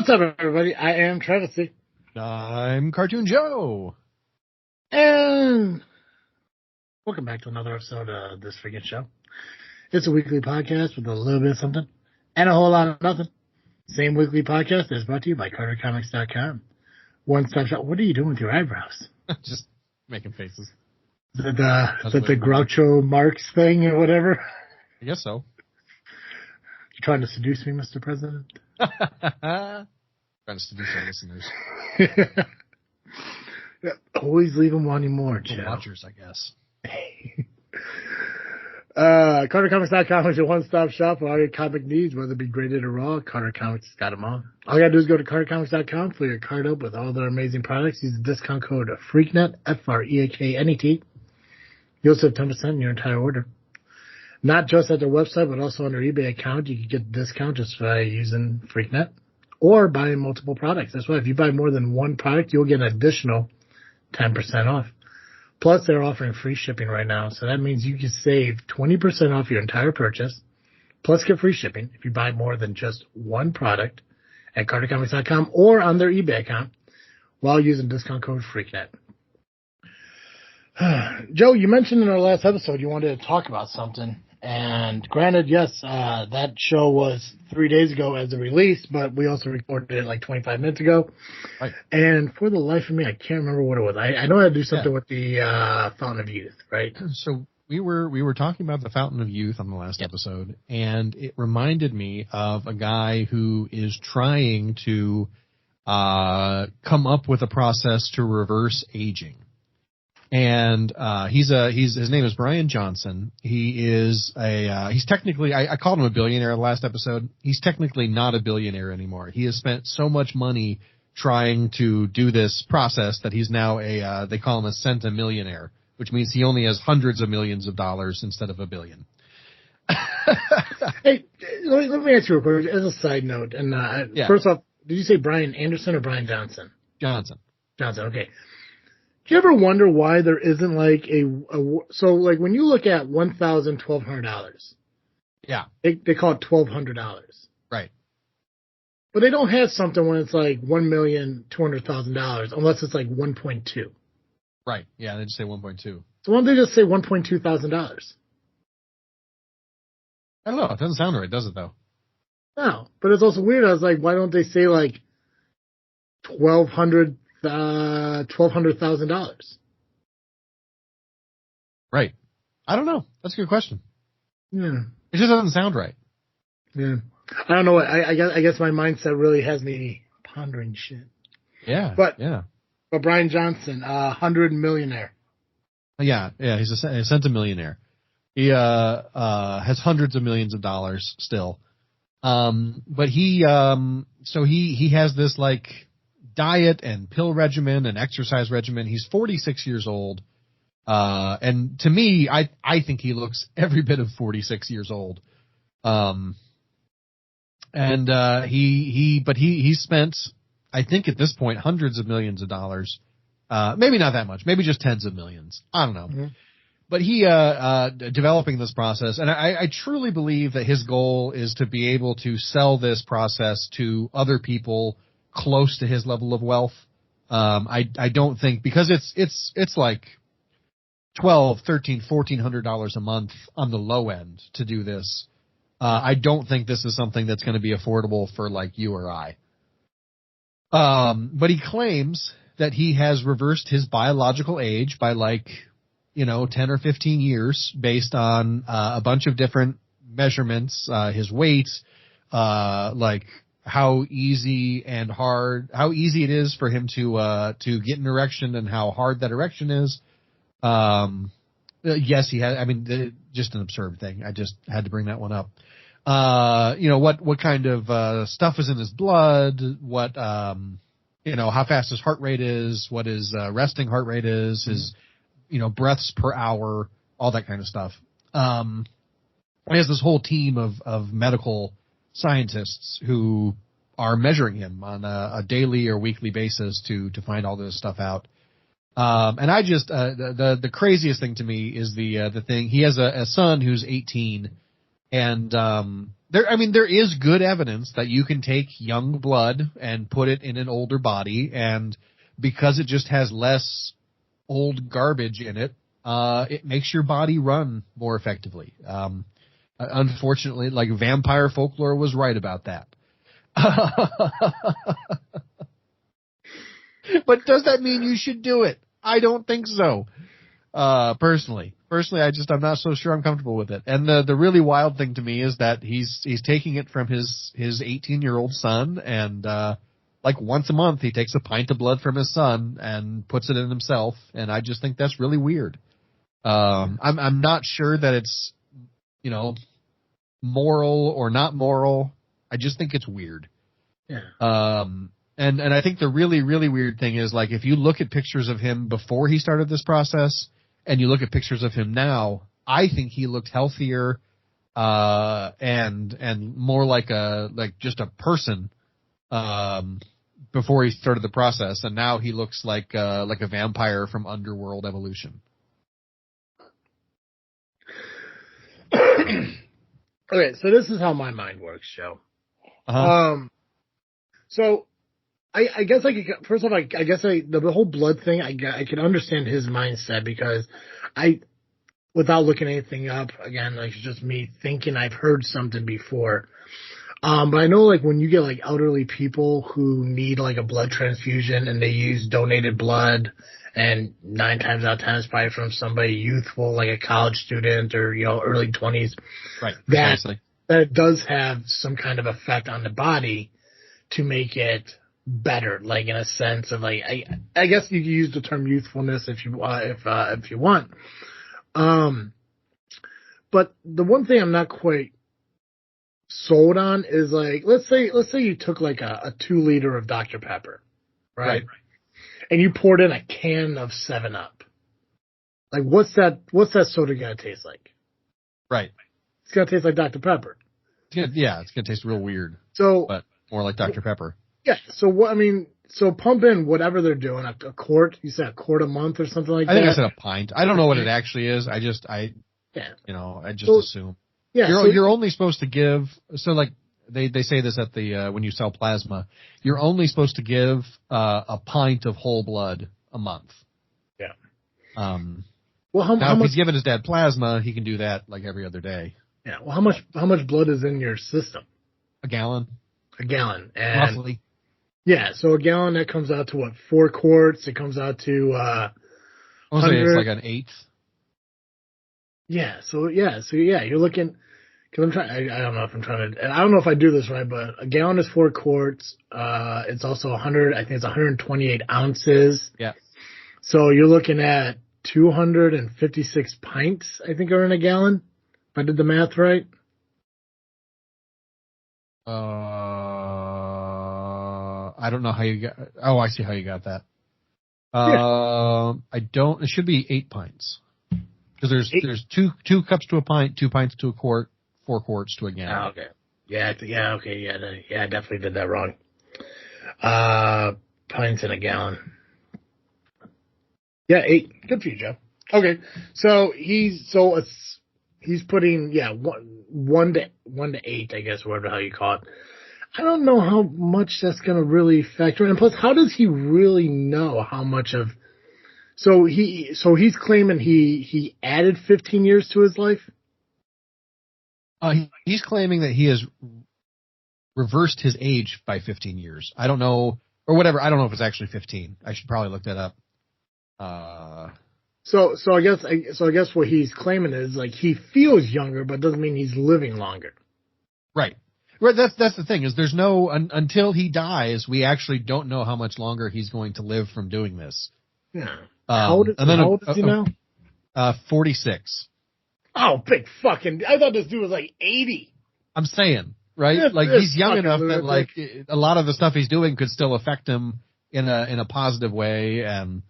What's up, everybody? I am Travesty. I'm Cartoon Joe. And welcome back to another episode of This Freakin Show. It's a weekly podcast with a little bit of something and a whole lot of nothing. Same weekly podcast is brought to you by CarterComics.com. One-stop shop. What are you doing with your eyebrows? Just making faces. Is it the Groucho Marx thing or whatever? I guess so. You trying to seduce me, Mr. President? Trying to seduce our listeners. Yeah, always leave them wanting more, Joe. Watchers, I guess. CarterComics.com is your one-stop shop for all your comic needs, whether it be graded or raw. Carter Comics has got them all. All you gotta do is go to CarterComics.com, fill your card up with all their amazing products. Use the discount code FREAKNET, FREAKNET. You'll save 10% in your entire order. Not just at their website, but also on their eBay account. You can get a discount just by using FreakNet or buying multiple products. That's why if you buy more than one product, you'll get an additional 10% off. Plus, they're offering free shipping right now. So that means you can save 20% off your entire purchase, plus get free shipping if you buy more than just one product at CarterComics.com or on their eBay account while using discount code FreakNet. Joe, you mentioned in our last episode you wanted to talk about something. And granted, yes, that show was 3 days ago as a release, but we also recorded it like 25 minutes ago. Right. And for the life of me, I can't remember what it was. I know I had to do something with the Fountain of Youth, right? So we were talking about the Fountain of Youth on the last episode, and it reminded me of a guy who is trying to come up with a process to reverse aging. And his name is Brian Johnson. He is he's technically, I called him a billionaire last episode. He's technically not a billionaire anymore. He has spent so much money trying to do this process that he's now they call him a centimillionaire, which means he only has hundreds of millions of dollars instead of a billion. Hey, let me ask you real quick as a side note. And First off, did you say Brian Anderson or Brian Johnson? Johnson, okay. Do you ever wonder why there isn't like so like when you look at $1,200, yeah, they call it $1,200, right? But they don't have something when it's like $1,200,000 unless it's like 1.2. Right? Yeah, they just say 1.2. So why don't they just say $1,200? I don't know. It doesn't sound right, does it? Though. No, but it's also weird. I was like, why don't they say like $1,200,000? Right. I don't know. That's a good question. Yeah. It just doesn't sound right. Yeah. I don't know what, I guess my mindset really has me pondering shit. Yeah. But Brian Johnson, 100 millionaire. Yeah. He's a centimillionaire. He, has hundreds of millions of dollars still. But he has this like diet and pill regimen and exercise regimen. He's 46 years old. And to me, I think he looks every bit of 46 years old. He spent, I think at this point, hundreds of millions of dollars. Maybe not that much, maybe just tens of millions. I don't know. Mm-hmm. But he, developing this process, and I truly believe that his goal is to be able to sell this process to other people close to his level of wealth. I don't think, because it's like $1,200, $1,300, $1,400 a month on the low end to do this. I don't think this is something that's going to be affordable for like you or I. But he claims that he has reversed his biological age by 10 or 15 years based on a bunch of different measurements, his weight, like how easy it is for him to get an erection and how hard that erection is. Yes, he has. I mean, just an absurd thing. I just had to bring that one up. What kind of stuff is in his blood? What how fast his heart rate is? What his resting heart rate is? His breaths per hour, all that kind of stuff. He has this whole team of medical scientists who are measuring him on a daily or weekly basis to find all this stuff out. And I just, the craziest thing to me is the thing, he has a son who's 18, and there is good evidence that you can take young blood and put it in an older body, and because it just has less old garbage in it, it makes your body run more effectively. Unfortunately, like, vampire folklore was right about that. But does that mean you should do it? I don't think so. Personally, I'm not so sure I'm comfortable with it. And the really wild thing to me is that he's taking it from his 18-year-old son, and like once a month he takes a pint of blood from his son and puts it in himself, and I just think that's really weird. I'm not sure that it's, moral or not moral. I just think it's weird. Yeah. And I think the really, really weird thing is, like, if you look at pictures of him before he started this process and you look at pictures of him now, I think he looked healthier, and more like just a person, before he started the process. And now he looks like a vampire from Underworld Evolution. Okay, so this is how my mind works, Joe. So I guess I could, first of all, the whole blood thing, I can understand his mindset, because without looking anything up, again, like, it's just me thinking I've heard something before. But I know, like, when you get, like, elderly people who need, like, a blood transfusion and they use donated blood, and 9 times out of 10 it's probably from somebody youthful, like a college student or, early 20s. Right. That it does have some kind of effect on the body to make it better, like, in a sense of, like, I guess you could use the term youthfulness if you want. But the one thing I'm not quite sold on is, like, let's say you took, like, a 2 liter of Dr. Pepper, right? And you poured in a can of 7-Up. Like, what's that soda gonna taste like? Right. It's gonna taste like Dr. Pepper. It's gonna taste real weird. But more like Dr. Pepper. Yeah. So pump in whatever they're doing, a quart. You said a quart a month or something like that. I think I said a pint. I don't know what it actually is. I just assume. Yeah. You're only supposed to give. So, like, they say this at the when you sell plasma, you're only supposed to give a pint of whole blood a month. Yeah. Well, how much? If he's giving his dad plasma, he can do that like every other day. Yeah. Well, how much blood is in your system? A gallon. And roughly. Yeah. So a gallon, that comes out to what? 4 quarts. It comes out to I would say it's like an eighth. Yeah. So you're looking. Cause I'm trying. I don't know if I'm trying to. I don't know if I do this right, but a gallon is 4 quarts. It's also 100. I think it's 128 ounces. Yeah. So you're looking at 256 pints, I think, are in a gallon. If I did the math right. I don't know how you got. Oh, I see how you got that. I don't. It should be 8 pints, because there's two cups to a pint, 2 pints to a quart, 4 quarts to a gallon. Oh, okay. I definitely did that wrong. Pints in a gallon. Yeah, 8. Good for you, Joe. Okay, so he's putting 1 to 8, I guess, whatever the hell you call it. I don't know how much that's going to really factor in. And plus, how does he really know how much of? So he's claiming he added 15 years to his life. He's claiming that he has reversed his age by 15 years. I don't know, or whatever. I don't know if it's actually 15. I should probably look that up. So I guess what he's claiming is, like, he feels younger, but doesn't mean he's living longer. Right. Right. That's the thing, is there's no until he dies, we actually don't know how much longer he's going to live from doing this. Yeah. How old is he now? 46. Oh, big fucking! I thought this dude was like 80. I'm saying, right? Like, he's young enough that, like, a lot of the stuff he's doing could still affect him in a positive way. And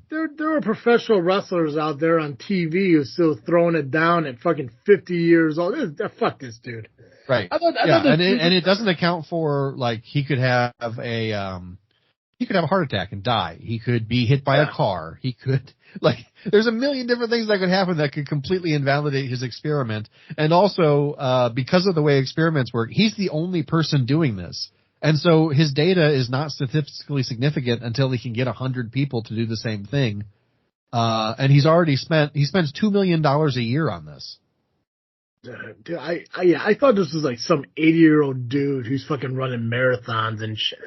dude, there are professional wrestlers out there on TV who's still throwing it down at fucking 50 years old. Fuck this dude. Right. And it doesn't account for, like, he could have a heart attack and die. He could be hit by a car. He could Like, there's a million different things that could happen that could completely invalidate his experiment. And also, because of the way experiments work, he's the only person doing this. And so his data is not statistically significant until he can get 100 people to do the same thing. And he spends $2 million a year on this. Dude, I thought this was like some 80-year-old dude who's fucking running marathons and shit.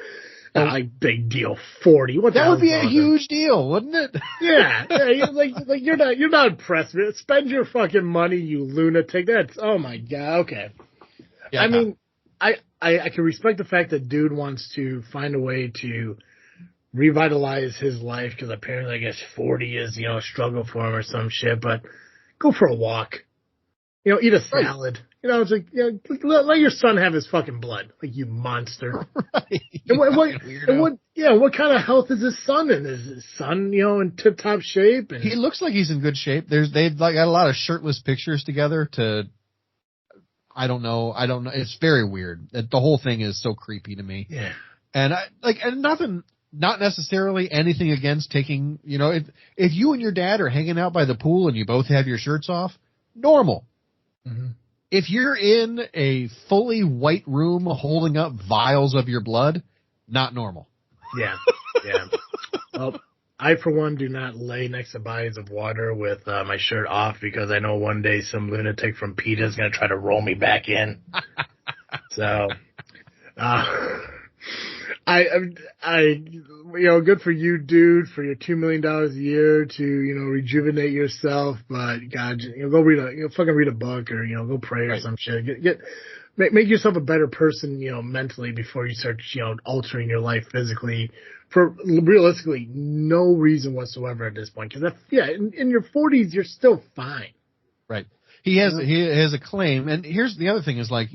Like, big deal, 40. What the That hell would be a huge deal, wouldn't it? Yeah, like you're not impressed with it. Spend your fucking money, you lunatic. That's, oh my god. Okay. Yeah, I mean, I can respect the fact that dude wants to find a way to revitalize his life because apparently, I guess 40 is, a struggle for him or some shit. But go for a walk. Eat a salad. It's like, let your son have his fucking blood, like, you monster. Right. And what kind of health is his son in? Is his son, in tip-top shape? And he looks like he's in good shape. They've got a lot of shirtless pictures together I don't know. It's very weird. The whole thing is so creepy to me. Yeah. And not necessarily anything against taking, if you and your dad are hanging out by the pool and you both have your shirts off, normal. Mm-hmm. If you're in a fully white room holding up vials of your blood, not normal. Yeah. Well, I, for one, do not lay next to bodies of water with my shirt off because I know one day some lunatic from PETA is going to try to roll me back in. So, good for you, dude, for your $2 million a year to, rejuvenate yourself. But God, go fucking read a book or, go pray or some shit. Make yourself a better person, mentally before you start, altering your life physically for realistically no reason whatsoever at this point. Because in your 40s, you're still fine. Right. He has a claim. And here's the other thing is like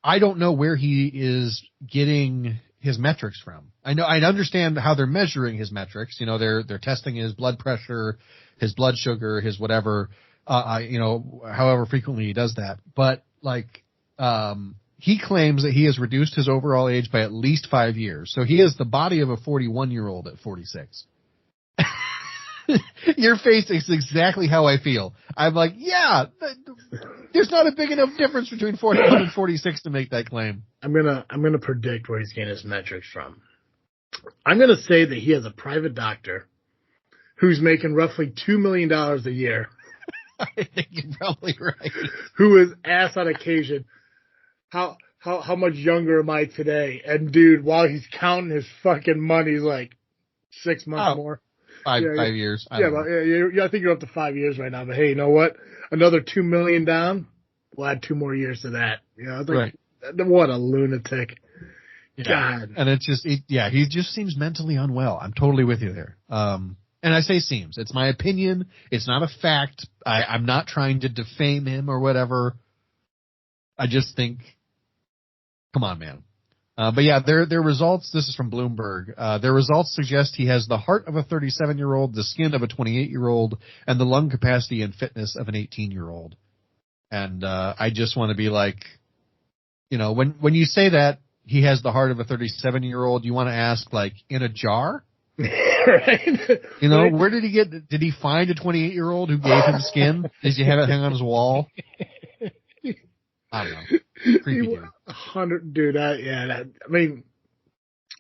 I don't know where he is getting his metrics from. I understand how they're measuring his metrics. They're testing his blood pressure, his blood sugar, his whatever, however frequently he does that. But he claims that he has reduced his overall age by at least 5 years. So he has the body of a 41-year-old at 46. Your face is exactly how I feel. I'm like, yeah, there's not a big enough difference between 41 and 46 to make that claim. I'm gonna predict where he's getting his metrics from. I'm gonna say that he has a private doctor who's making roughly $2 million a year. I think you're probably right. Who is asked on occasion, how much younger am I today? And dude, while he's counting his fucking money, he's like 6 months more. 5 years. I think you're up to 5 years right now. But hey, you know what? Another $2 million down. We'll add 2 more years to that. Right. What a lunatic. Yeah. God. And it's just, he just seems mentally unwell. I'm totally with you there. And I say seems. It's my opinion. It's not a fact. I'm not trying to defame him or whatever. I just think, come on, man. But yeah, their results, this is from Bloomberg, their results suggest he has the heart of a 37-year-old, the skin of a 28-year-old, and the lung capacity and fitness of an 18-year-old. And I just want to be like, when you say that he has the heart of a 37-year-old, you want to ask, like, in a jar? Right. Where did he find a 28-year-old who gave him skin? Did you have it hang on his wall? I don't know. Creepy dude. 100, dude.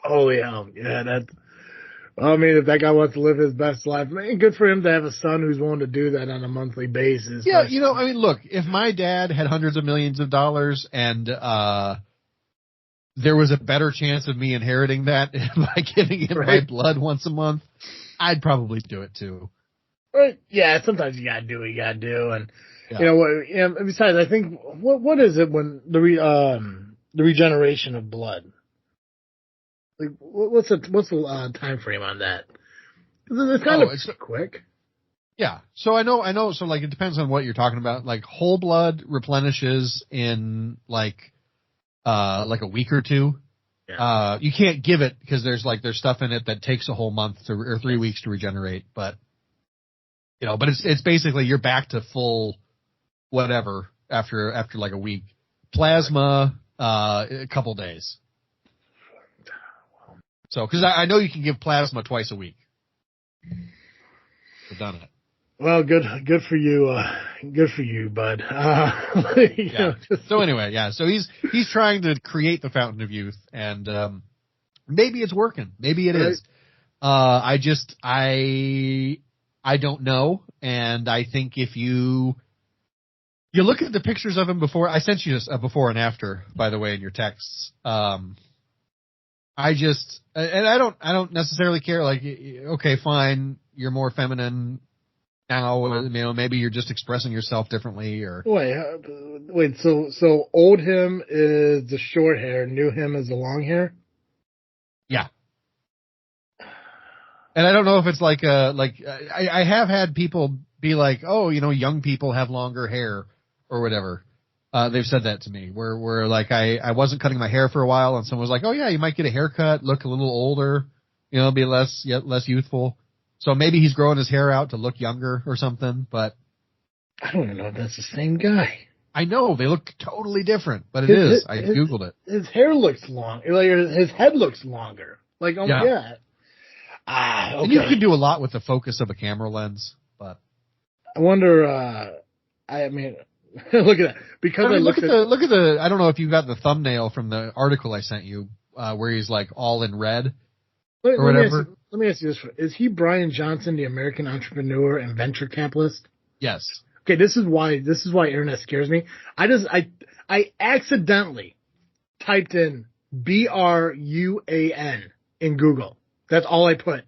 Holy hell. Yeah, if that guy wants to live his best life, good for him to have a son who's willing to do that on a monthly basis. Yeah, look, if my dad had hundreds of millions of dollars and there was a better chance of me inheriting that by giving him my blood once a month, I'd probably do it too. Right. Yeah, sometimes you gotta do what you gotta do, and besides, I think what is it when the regeneration of blood? Like, what's the time frame on that? It's kind of quick. Yeah. So I know. So like, it depends on what you're talking about. Like, whole blood replenishes in like a week or two. Yeah. You can't give it because there's stuff in it that takes a whole month or 3 weeks to regenerate. But but it's basically you're back to full whatever after like a week. Plasma, a couple days. So, because I know you can give plasma twice a week. have done it. Well, good for you. Good for you, bud. So anyway, yeah. So he's trying to create the fountain of youth, and maybe it's working. Maybe it is. I don't know, and I think if you look at the pictures of him before, I sent you a before and after, by the way, in your texts. And I don't necessarily care. Like, okay, fine, you're more feminine now. Maybe you're just expressing yourself differently, or wait. So old him is the short hair, new him is the long hair. Yeah. And I don't know if it's I have had people be like, oh, young people have longer hair or whatever. They've said that to me where like I wasn't cutting my hair for a while, and someone was like, oh yeah, you might get a haircut, look a little older, be less youthful. So maybe he's growing his hair out to look younger or something, but I don't even know if that's the same guy. I know they look totally different, but it is. I Googled it. His hair looks long. Like his head looks longer. Like, oh my God. Okay. And you can do a lot with the focus of a camera lens, but I wonder. I mean, look at that. Because look at the. I don't know if you got the thumbnail from the article I sent you, where he's like all in red or whatever. Let me ask you this: is he Brian Johnson, the American entrepreneur and venture capitalist? Yes. Okay, this is why internet scares me. I accidentally typed in BRUAN in Google. That's all I put.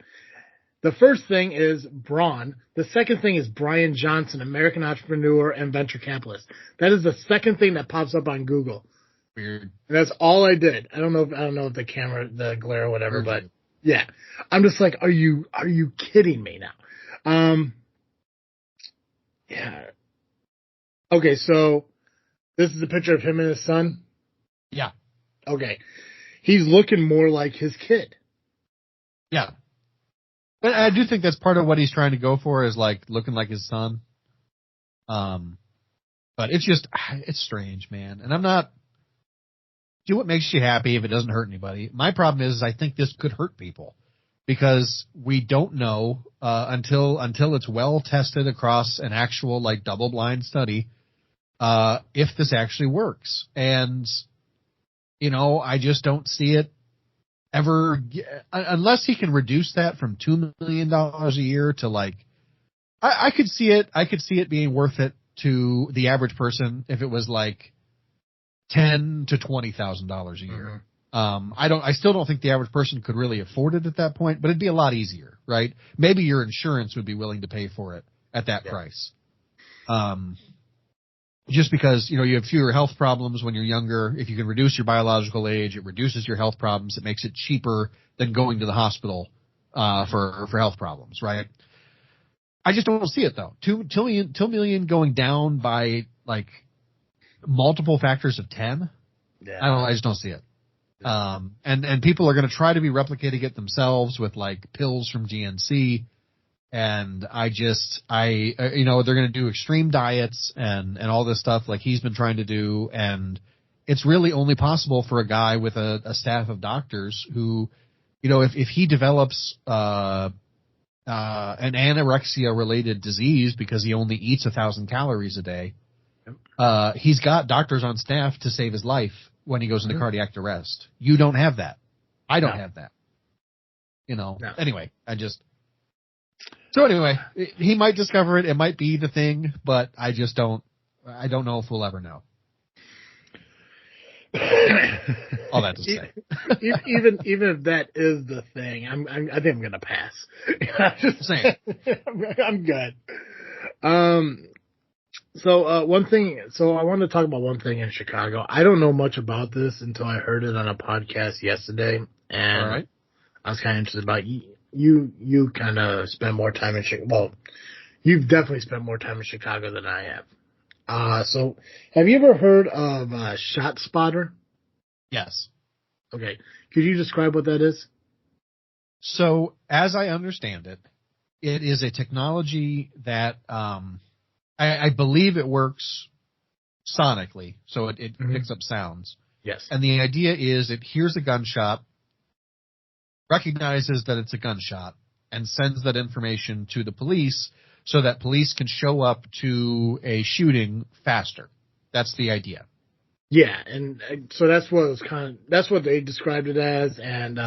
The first thing is Braun. The second thing is Brian Johnson, American entrepreneur and venture capitalist. That is the second thing that pops up on Google. Weird. And that's all I did. I don't know if the camera, the glare or whatever, but yeah. I'm just like, are you kidding me now? Yeah. Okay, so this is a picture of him and his son? Yeah. Okay. He's looking more like his kid. Yeah. But I do think that's part of what he's trying to go for, is like looking like his son. But it's strange, man. And I'm not, do what makes you happy if it doesn't hurt anybody. My problem is I think this could hurt people, because we don't know, until it's well tested across an actual like double blind study, if this actually works. And, I just don't see it ever, unless he can reduce that from $2 million a year to like, I could see it being worth it to the average person if it was like $10,000 to $20,000 a year. Mm-hmm. I still don't think the average person could really afford it at that point, but it'd be a lot easier, right? Maybe your insurance would be willing to pay for it at that price. Just because, you have fewer health problems when you're younger. If you can reduce your biological age, it reduces your health problems. It makes it cheaper than going to the hospital, for health problems, right? I just don't see it though. 2 million going down by like multiple factors of 10. Yeah. I just don't see it. Yeah. And people are going to try to be replicating it themselves with like pills from GNC. And they're going to do extreme diets and all this stuff like he's been trying to do. And it's really only possible for a guy with a staff of doctors who, if he develops, an anorexia related disease because he only eats 1,000 calories a day, he's got doctors on staff to save his life when he goes into cardiac arrest. You don't have that. I don't have that. No. Anyway, so anyway, he might discover it. It might be the thing, but I don't know if we'll ever know. All that to say. even if that is the thing, I think I'm going to pass. Same. I'm good. So I wanted to talk about one thing in Chicago. I don't know much about this until I heard it on a podcast yesterday, and all right. I was kind of interested about you kind of spend more time in Chicago. Well, you've definitely spent more time in Chicago than I have. So have you ever heard of Shotspotter? Yes. Okay. Could you describe what that is? So as I understand it, it is a technology that I believe it works sonically. So it picks up sounds. Yes. And the idea is it hears a gunshot, recognizes that it's a gunshot, and sends that information to the police so that police can show up to a shooting faster. That's the idea. Yeah, and so that's what it was that's what they described it as, and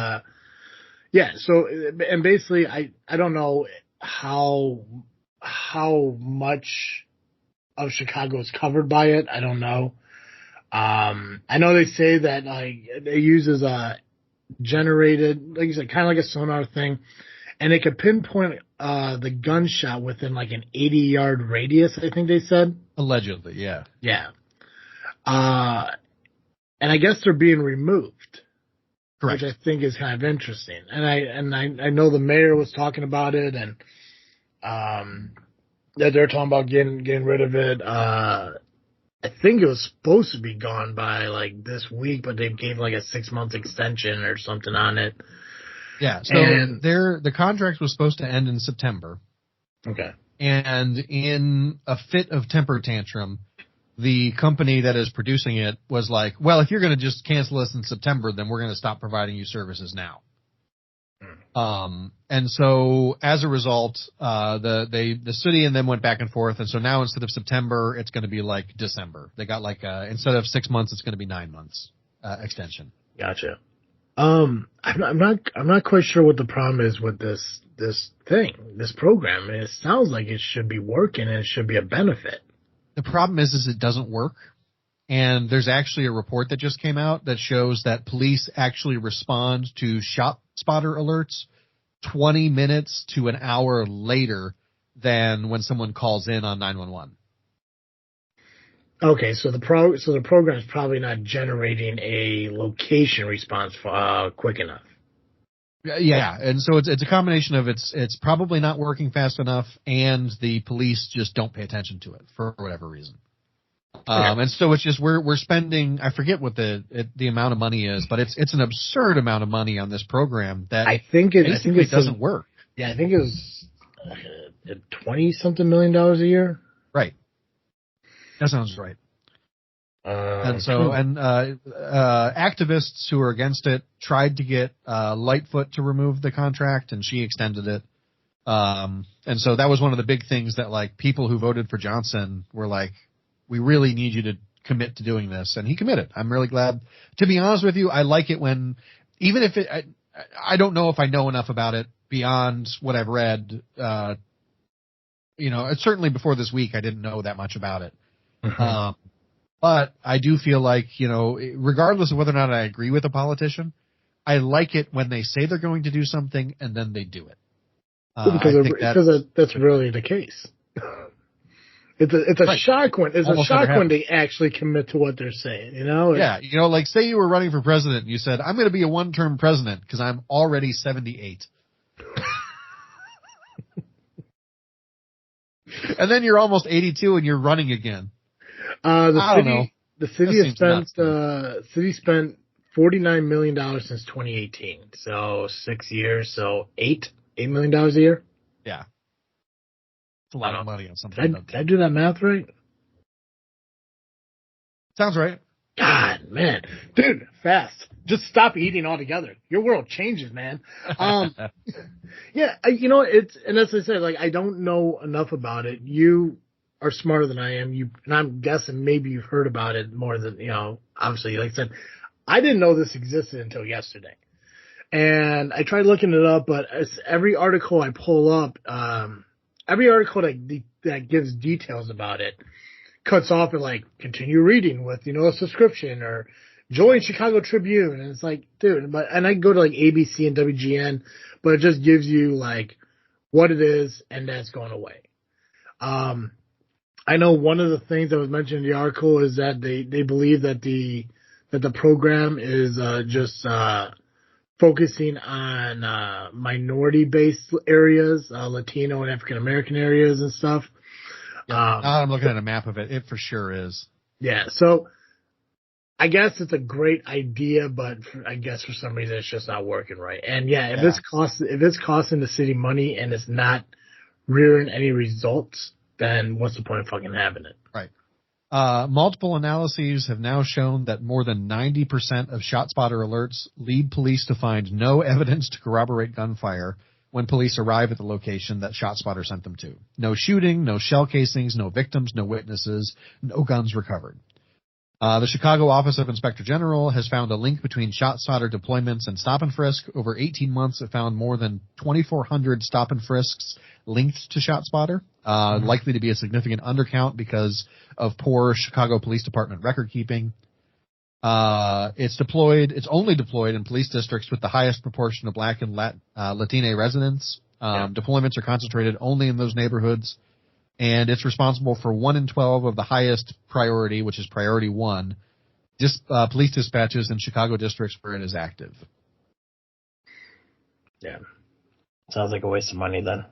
yeah. So and basically, I don't know how much of Chicago is covered by it. I don't know. I know they say that it uses a generated, like you said, kind of like a sonar thing, and it could pinpoint the gunshot within like an 80-yard radius. I think they said allegedly, yeah, yeah. And I guess they're being removed, correct, which I think is kind of interesting. And I know the mayor was talking about it, and that they're talking about getting rid of it. I think it was supposed to be gone by like this week, but they gave like a 6-month extension or something on it. Yeah. So the contract was supposed to end in September. Okay. And in a fit of temper tantrum, the company that is producing it was like, well, if you're going to just cancel us in September, then we're going to stop providing you services now. And so as a result, the city and them went back and forth. And so now instead of September, it's going to be like December. They got like, instead of 6 months, it's going to be 9 months, extension. Gotcha. I'm not quite sure what the problem is with this program. It sounds like it should be working and it should be a benefit. The problem is it doesn't work. And there's actually a report that just came out that shows that police actually respond to Shotspotter alerts 20 minutes to an hour later than when someone calls in on 911. Okay, so the program is probably not generating a location response quick enough. Yeah, and so it's a combination of it's probably not working fast enough, and the police just don't pay attention to it for whatever reason. And so it's just we're spending, I forget what the amount of money is, but it's an absurd amount of money on this program that I think it doesn't work. Yeah, I think it was $20-something million a year. Right. That sounds right. And so, activists who are against it tried to get Lightfoot to remove the contract, and she extended it. And so that was one of the big things that like people who voted for Johnson were like, we really need you to commit to doing this. And he committed. I'm really glad. To be honest with you, I like it when, even if I don't know if I know enough about it beyond what I've read. Certainly before this week, I didn't know that much about it. Mm-hmm. But I do feel like, regardless of whether or not I agree with a politician, I like it when they say they're going to do something and then they do it. Because that's really the case. It's a right. shock when they actually commit to what they're saying, Yeah, like say you were running for president and you said, I'm going to be a one-term president because I'm already 78. And then you're almost 82 and you're running again. I don't know. The city spent $49 million since 2018. So 6 years, so $8 million a year. Yeah. It's a lot of money on something. Did I do that math right? Sounds right. God, man. Dude, fast. Just stop eating altogether. Your world changes, man. Yeah, and as I said, like, I don't know enough about it. You are smarter than I am. And I'm guessing maybe you've heard about it more than, obviously, like I said, I didn't know this existed until yesterday. And I tried looking it up, but every article I pull up, every article that gives details about it cuts off at like continue reading with, a subscription or join Chicago Tribune. And it's like, dude, and I go to like ABC and WGN, but it just gives you like what it is and that's going away. I know one of the things that was mentioned in the article is that they believe that the program is just focusing on minority-based areas, Latino and African-American areas and stuff. Yeah, now I'm looking at a map of it. It for sure is. Yeah, so I guess it's a great idea, but I guess for some reason it's just not working right. And if it's costing the city money and it's not rearing any results, then what's the point of fucking having it? Right. Multiple analyses have now shown that more than 90% of ShotSpotter alerts lead police to find no evidence to corroborate gunfire, when police arrive at the location that Shotspotter sent them to. No shooting, no shell casings, no victims, no witnesses, no guns recovered. The Chicago Office of Inspector General has found a link between Shotspotter deployments and stop and frisk. Over 18 months, it found more than 2,400 stop and frisks linked to Shotspotter, likely to be a significant undercount because of poor Chicago Police Department record keeping. It's only deployed in police districts with the highest proportion of Black and Latina residents. Deployments are concentrated only in those neighborhoods. And it's responsible for 1 in 12 of the highest priority, which is priority 1, police dispatches in Chicago districts where it is active. Yeah. Sounds like a waste of money then.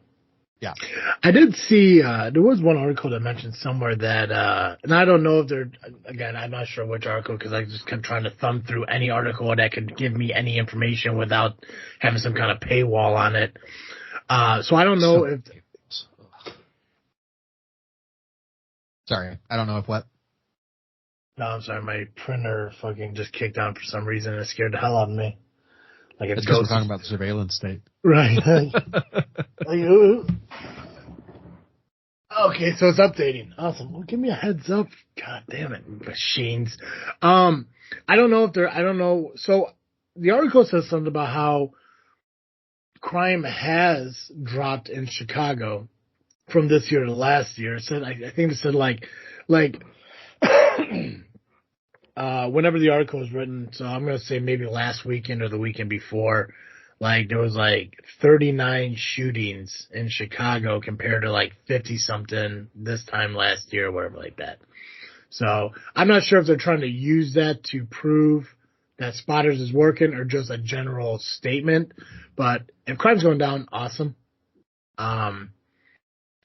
Yeah. I did see, there was one article that mentioned somewhere that, and I don't know if they're, again, I'm not sure which article because I just kept trying to thumb through any article that could give me any information without having some kind of paywall on it. So I don't know if... Sorry, I don't know if what? No, I'm sorry, my printer fucking just kicked on for some reason and it scared the hell out of me. Like it's because we're talking about the surveillance state. Right. Okay, so it's updating. Awesome. Well, give me a heads up. God damn it, machines. I don't know. So the article says something about how crime has dropped in Chicago from this year to last year. It said, I think it said like, whenever the article was written, so I'm going to say maybe last weekend or the weekend before, like there was like 39 shootings in Chicago compared to like 50 something this time last year or whatever like that. So I'm not sure if they're trying to use that to prove that Spotters is working or just a general statement, but if crime's going down, awesome.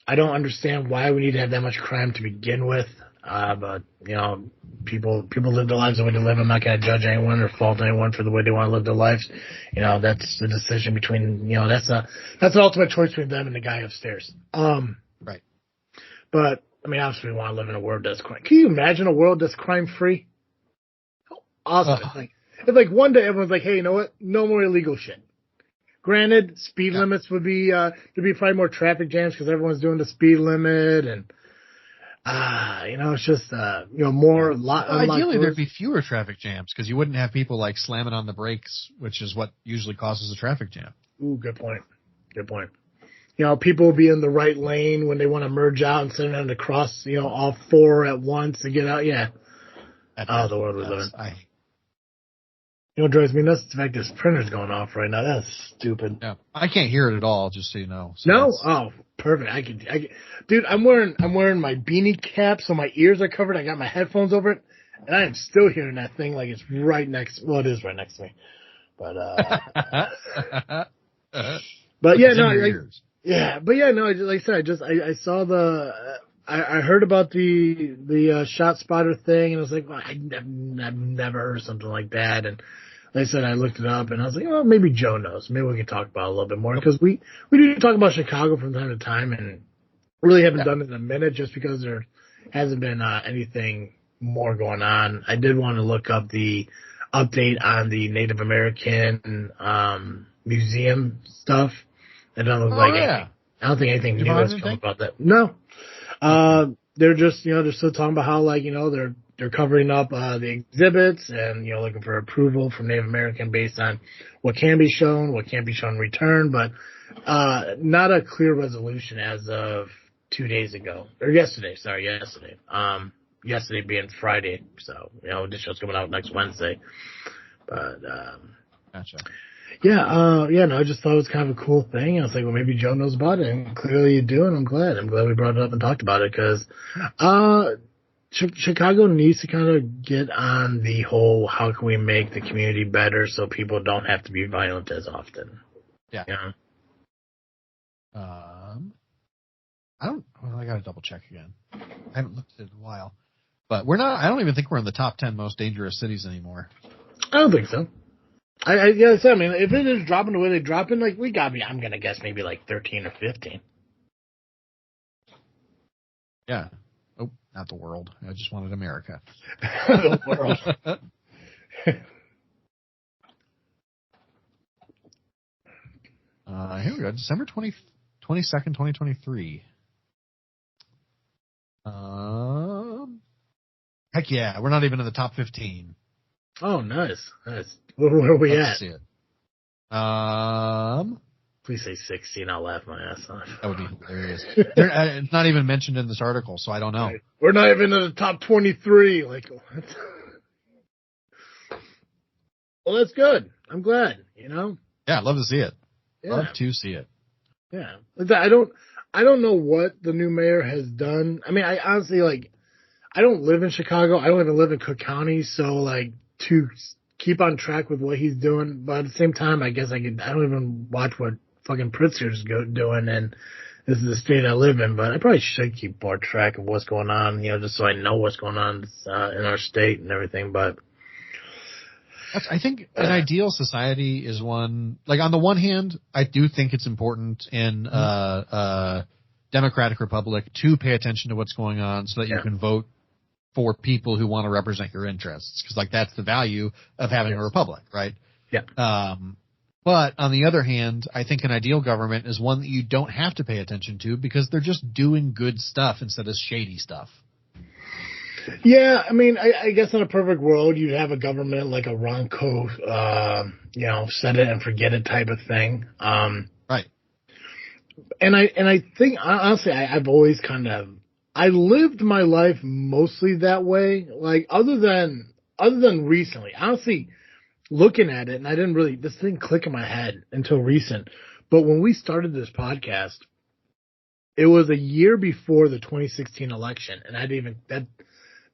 I don't understand why we need to have that much crime to begin with. But, you know, people live their lives the way they live. I'm not going to judge anyone or fault anyone for the way they want to live their lives. You know, that's the decision between, you know, that's an ultimate choice between them and the guy upstairs. Right. But, I mean, obviously we want to live in a world that's crime. Can you imagine a world that's crime free? Awesome. It's like one day everyone's like, hey, you know what? No more illegal shit. Granted, speed limits would be, there'd be probably more traffic jams because everyone's doing the speed limit and, you know, it's just, you know, more. Ideally, there'd be fewer traffic jams because you wouldn't have people like slamming on the brakes, which is what usually causes a traffic jam. Ooh, good point. Good point. You know, people will be in the right lane when they want to merge out instead of having to cross, you know, all four at once to get out. Yeah. The world we live in. You know what drives me nuts? The fact this printer's going off right now. That's stupid. Yeah, I can't hear it at all, just so you know. So no? Oh, perfect. I can, dude, I'm wearing my beanie cap so my ears are covered. I got my headphones over it, and I am still hearing that thing like it's right next. Well, it is right next to me, but but yeah, no, like I said, I saw I heard about the Shotspotter thing, and I was like, well, I've never heard of something like that. And like I said, I looked it up, and I was like, well, maybe Joe knows. Maybe we can talk about it a little bit more because we do talk about Chicago from time to time, and really haven't done it in a minute just because there hasn't been anything more going on. I did want to look up the update on the Native American museum stuff. It doesn't look I don't think anything new has come about that. No. They're just, you know, they're still talking about how, like, you know, they're covering up, the exhibits and, you know, looking for approval from Native American based on what can be shown, what can't be shown in return, but, not a clear resolution as of 2 days ago, or yesterday. Yesterday being Friday. So, you know, this show's coming out next Wednesday, but, gotcha. Yeah, no, I just thought it was kind of a cool thing. I was like, well, maybe Joe knows about it, and clearly you do, and I'm glad. I'm glad we brought it up and talked about it, because Chicago needs to kind of get on the whole, how can we make the community better so people don't have to be violent as often. Yeah. You know? I gotta double check again. I haven't looked at it in a while. But I don't even think we're in the top 10 most dangerous cities anymore. I don't think so. I mean, if it is dropping the way they drop it, like, we gotta be, I'm gonna guess maybe like 13 or 15. Yeah. Oh, not the world. I just wanted America. The world. Here we go. December 22nd, 2023. Heck yeah, we're not even in the top 15. Oh, nice. Where are we at? Let's see it. Please say 16. I'll laugh my ass off. That would be hilarious. It's not even mentioned in this article, so I don't know. We're not even in the top 23. Like, what? Well, that's good. I'm glad, Yeah, I'd love to see it. Yeah. Love to see it. Yeah. I don't know what the new mayor has done. I mean, I honestly, I don't live in Chicago. I don't even live in Cook County. So, to keep on track with what he's doing. But at the same time, I guess I don't even watch what fucking Pritzker's doing. And this is the state I live in. But I probably should keep more track of what's going on, just so I know what's going on in our state and everything. But I think an ideal society is one, on the one hand, I do think it's important in democratic republic to pay attention to what's going on so that you can vote for people who want to represent your interests. Because that's the value of having a republic, right? Yeah. But on the other hand, I think an ideal government is one that you don't have to pay attention to because they're just doing good stuff instead of shady stuff. Yeah, I mean, I guess in a perfect world, you'd have a government like a Ronco, set it and forget it type of thing. Right. And I think, honestly, I've always I lived my life mostly that way. Other than recently, honestly, looking at it, and this didn't click in my head until recent. But when we started this podcast, it was a year before the 2016 election, and that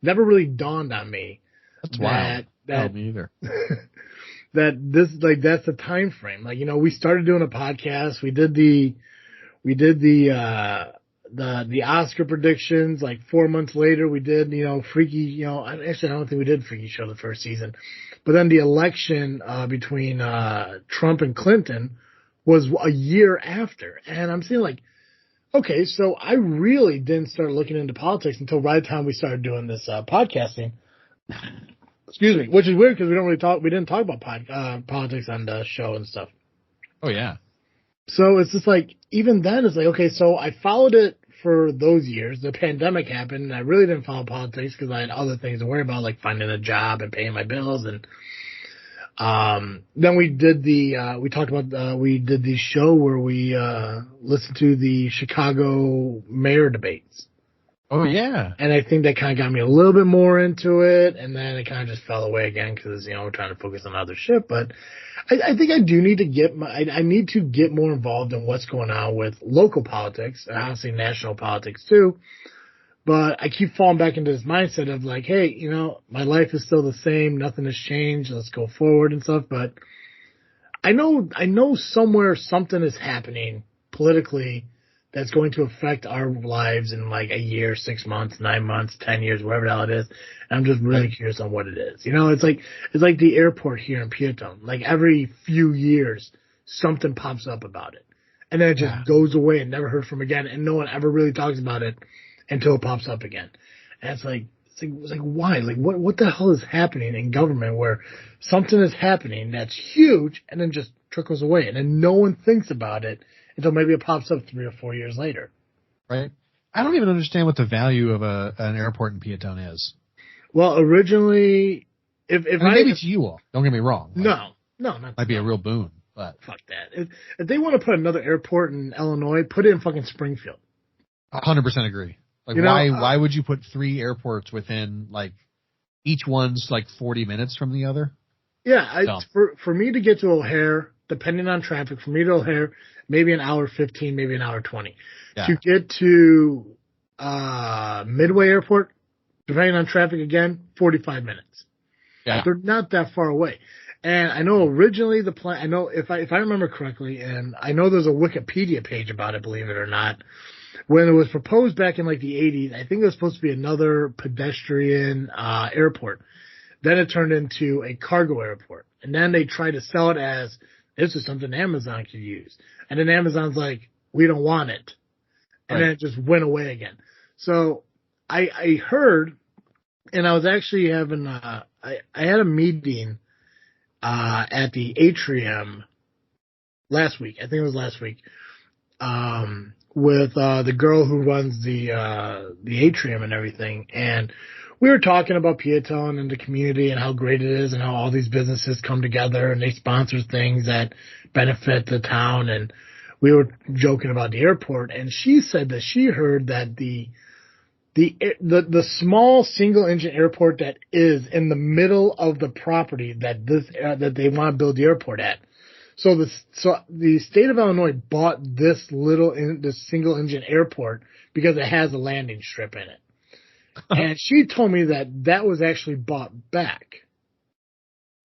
never really dawned on me. That's wild. Me either. That's the time frame. We started doing a podcast. We did the Oscar predictions. 4 months later, we did, Freaky, actually, I don't think we did Freaky Show the first season. But then the election between Trump and Clinton was a year after. And I'm seeing okay, so I really didn't start looking into politics until right the time we started doing this podcasting. Excuse me, which is weird because we didn't talk about politics on the show and stuff. Oh yeah. So it's just even then it's okay, so I followed it for those years. The pandemic happened and I really didn't follow politics because I had other things to worry about, like finding a job and paying my bills. And then we did we did the show where we listened to the Chicago mayor debates. Oh yeah. And I think that kind of got me a little bit more into it, and then it kind of just fell away again because we're trying to focus on other shit. But I think I do need to I need to get more involved in what's going on with local politics and honestly national politics too. But I keep falling back into this mindset of hey, my life is still the same, nothing has changed, let's go forward and stuff. But I know somewhere something is happening politically that's going to affect our lives in a year, 6 months, 9 months, 10 years, whatever the hell it is. And I'm just really curious on what it is. It's like the airport here in Peatone. Every few years, something pops up about it. And then it just goes away and never heard from again. And no one ever really talks about it until it pops up again. And it's why? What the hell is happening in government where something is happening that's huge and then just trickles away and then no one thinks about it until maybe it pops up 3 or 4 years later. Right. I don't even understand what the value of an airport in Peatone is. Well, originally, maybe to you all. Don't get me wrong. No, not might be a real boon, but fuck that. If they want to put another airport in Illinois, put it in fucking Springfield. 100% agree. Why would you put 3 airports within each one's 40 minutes from the other? Yeah, for me to get to O'Hare, depending on traffic, for me to O'Hare, maybe an hour 15, maybe an hour 20. Yeah. To get to Midway Airport, depending on traffic again, 45 minutes. Yeah. They're not that far away. And I know originally the plan, I know if I remember correctly, and I know there's a Wikipedia page about it, believe it or not, when it was proposed back in the 80s, I think it was supposed to be another pedestrian airport. Then it turned into a cargo airport. And then they tried to sell it as, this is something Amazon could use. And then Amazon's we don't want it. And then it just went away again. So I heard, and I was actually having, I had a meeting at the Atrium last week. I think it was last week, with the girl who runs the atrium and everything, and we were talking about Peatone and the community and how great it is and how all these businesses come together and they sponsor things that benefit the town. And we were joking about the airport, and she said that she heard that the small single engine airport that is in the middle of the property that they want to build the airport at. So the state of Illinois bought this single engine airport because it has a landing strip in it. And she told me that was actually bought back.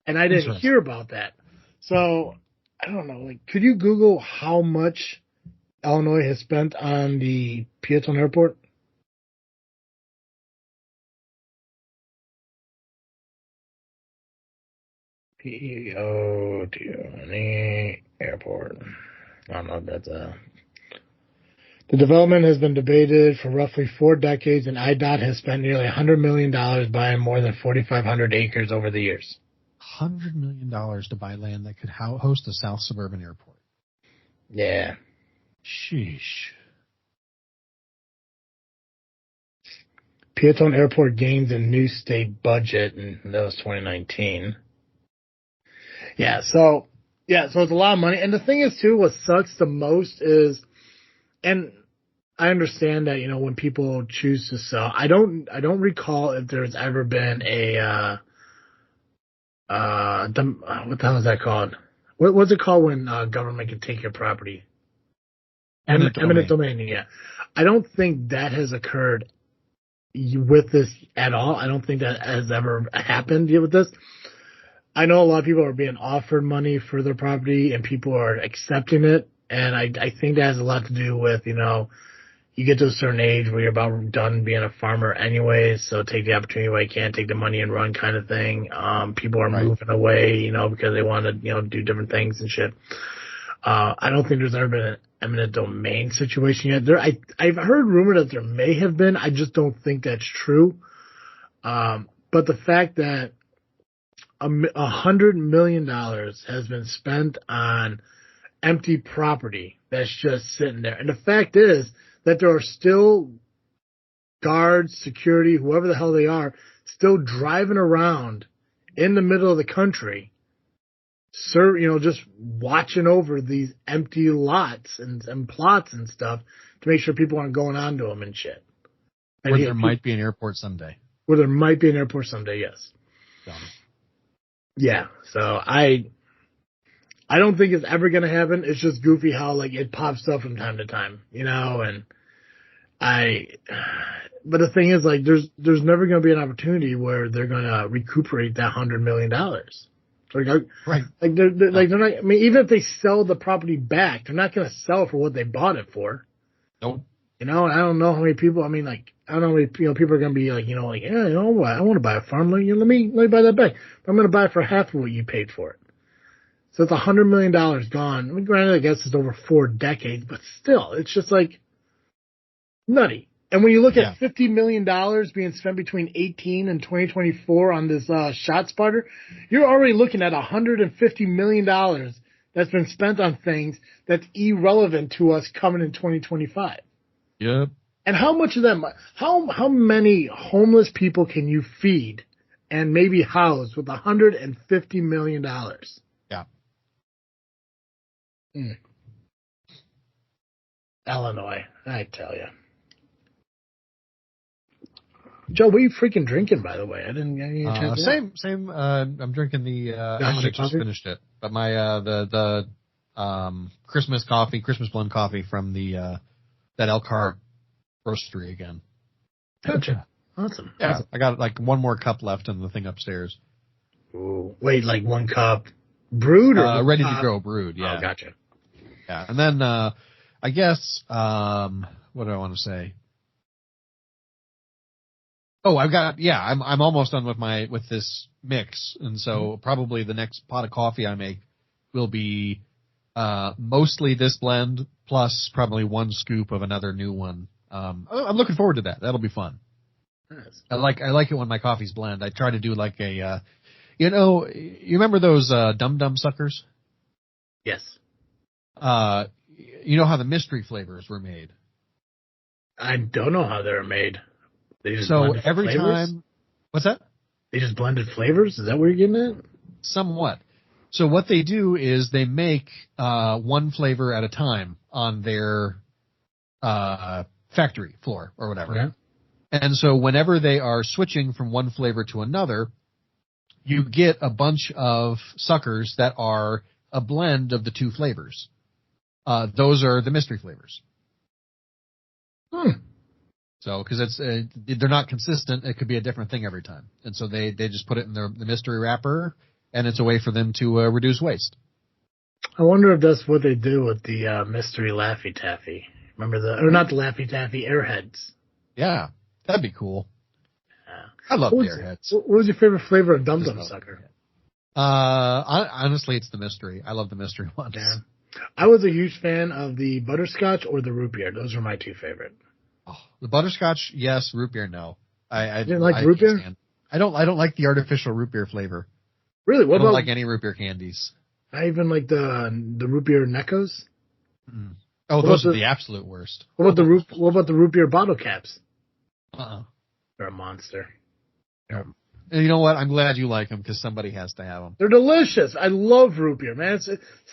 And I didn't hear about that. So I don't know, like, could you Google how much Illinois has spent on the Peatone Airport? Peatone Airport. I don't know if that's The development has been debated for roughly 4 decades, and IDOT has spent nearly $100 million buying more than 4,500 acres over the years. $100 million to buy land that could host a South Suburban airport. Yeah. Sheesh. Peatone Airport gains a new state budget, and that was 2019. So it's a lot of money. And the thing is, too, what sucks the most is, and I understand that, when people choose to sell, I don't recall if there's ever been a, what the hell is that called? What's it called when government can take your property? Eminent domain, yeah. I don't think that has occurred with this at all. I don't think that has ever happened with this. I know a lot of people are being offered money for their property and people are accepting it. And I think that has a lot to do with, you get to a certain age where you're about done being a farmer anyways, so take the opportunity while you can, take the money and run kind of thing. People are moving away, because they want to, do different things and shit. I don't think there's ever been an eminent domain situation yet. I've heard rumor that there may have been. I just don't think that's true. But the fact that $100 million has been spent on empty property that's just sitting there. And the fact is that there are still guards, security, whoever the hell they are, still driving around in the middle of the country, just watching over these empty lots and plots and stuff to make sure people aren't going onto them and shit. Where there might be an airport someday. Where there might be an airport someday, yes. Yeah, so I don't think it's ever going to happen. It's just goofy how, it pops up from time to time, and but the thing is, there's never going to be an opportunity where they're going to recuperate that $100 million. Right. They're not, even if they sell the property back, they're not going to sell it for what they bought it for. Nope. And I don't know how many people, I don't know how many people are going to be yeah, I want to buy a farm. Let me buy that back. But I'm going to buy it for half of what you paid for it. So it's $100 million gone. Granted, I guess it's over 4 decades, but still, it's just nutty. And when you look at $50 million being spent between 18 and 2024 on this Shotspotter, you're already looking at $150 million that's been spent on things that's irrelevant to us coming in 2025. Yep. And how much of that? How many homeless people can you feed and maybe house with $150 million? Yeah. Illinois, I tell you. Joe, what are you freaking drinking, by the way? I didn't get any chance. Same. I'm drinking the. I just finished it, but my the Christmas blend coffee from the that Elkhart roastery again. Gotcha. Awesome. Yeah, awesome. I got one more cup left in the thing upstairs. Ooh, wait, 1 cup brewed or ready to go brewed? Yeah. Oh, gotcha. Yeah, and then I guess what do I want to say? Oh, I'm almost done with this mix, and so probably the next pot of coffee I make will be mostly this blend plus probably 1 scoop of another new one. I'm looking forward to that. That'll be fun. Nice. I like it when my coffees blend. I try to do you remember those Dum Dum suckers? Yes. you know how the mystery flavors were made. I don't know how they're made. They just So blended every flavors? time, what's that? They just blended flavors? Is that what you're getting at? Somewhat. So what they do is they make one flavor at a time on their factory floor or whatever. Okay. And so whenever they are switching from one flavor to another, you get a bunch of suckers that are a blend of the two flavors. Those are the mystery flavors. So, because it's they're not consistent, it could be a different thing every time, and so they just put it in the mystery wrapper, and it's a way for them to reduce waste. I wonder if that's what they do with the mystery Laffy Taffy. Remember or not the Laffy Taffy, Airheads. Yeah, that'd be cool. I love Airheads. What was your favorite flavor of Dum Dum Sucker? Honestly, it's the mystery. I love the mystery ones. Yeah. I was a huge fan of the butterscotch or the root beer. Those were my two favorite. Oh, the butterscotch, yes. Root beer, no. I didn't like root beer. I don't like the artificial root beer flavor. Really? I don't like any root beer candies. I even like the root beer Neckos. Mm. Oh, those are the absolute worst. What about the root beer bottle caps? They're a monster. Yeah. And you know what? I'm glad you like them because somebody has to have them. They're delicious. I love root beer, man. It's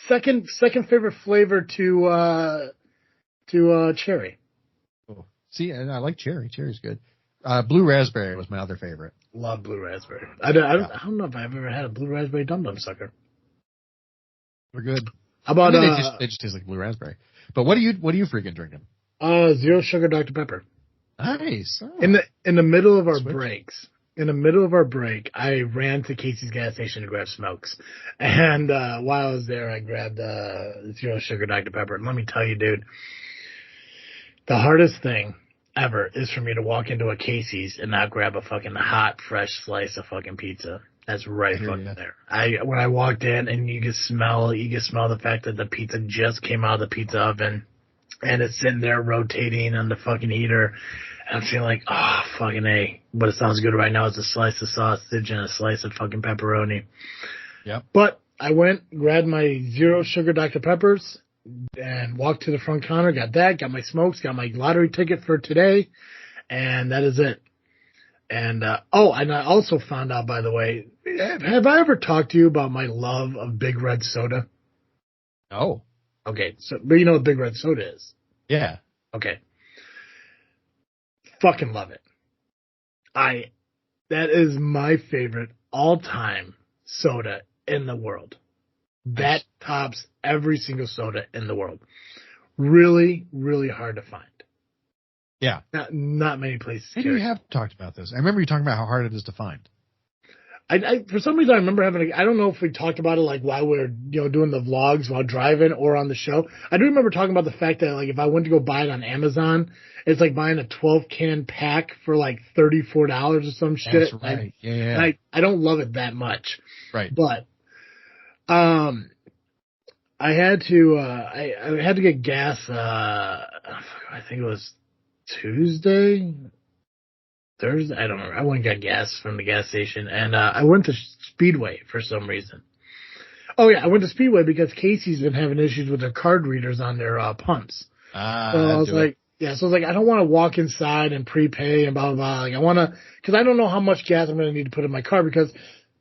second favorite flavor to cherry. Oh. See, and I like cherry. Cherry's good. Blue raspberry was my other favorite. Love blue raspberry. I don't know if I've ever had a blue raspberry Dum Dum Sucker. They're good. How about they just taste like blue raspberry. But what are you freaking drinking? Zero sugar Dr. Pepper. Nice. Oh. In the middle of our breaks. In the middle of our break, I ran to Casey's gas station to grab smokes. And while I was there, I grabbed Zero Sugar Dr. Pepper. And let me tell you, dude, the hardest thing ever is for me to walk into a Casey's and not grab a fucking hot, fresh slice of fucking pizza. That's right fucking there. When I walked in and you can smell the fact that the pizza just came out of the pizza oven and it's sitting there rotating on the fucking heater. And I'm feeling like, oh, fucking A. But it sounds good right now. It's a slice of sausage and a slice of fucking pepperoni. Yep. But I went, grabbed my Zero Sugar Dr. Peppers, and walked to the front counter, got my smokes, got my lottery ticket for today, and that is it. And, and I also found out, by the way, have I ever talked to you about my love of Big Red Soda? No. Okay, but you know what Big Red Soda is? Yeah. Okay. Fucking love it. That is my favorite all-time soda in the world. That tops every single soda in the world. Really, really hard to find. Yeah. Not many places. Maybe we have talked about this. I remember you talking about how hard it is to find. I for some reason I remember I don't know if we talked about it like while we were doing the vlogs while driving or on the show. I do remember talking about the fact that like if I went to go buy it on Amazon, it's like buying a 12-can pack for like $34 or some shit. That's right. Yeah. I don't love it that much. Right. But I had to get gas. I think it was Thursday. I don't remember. I went and got gas from the gas station, and I went to Speedway for some reason. Oh yeah, I went to Speedway because Casey's been having issues with their card readers on their pumps. So I was like, I don't want to walk inside and prepay and blah blah blah. Like I want to, because I don't know how much gas I'm going to need to put in my car because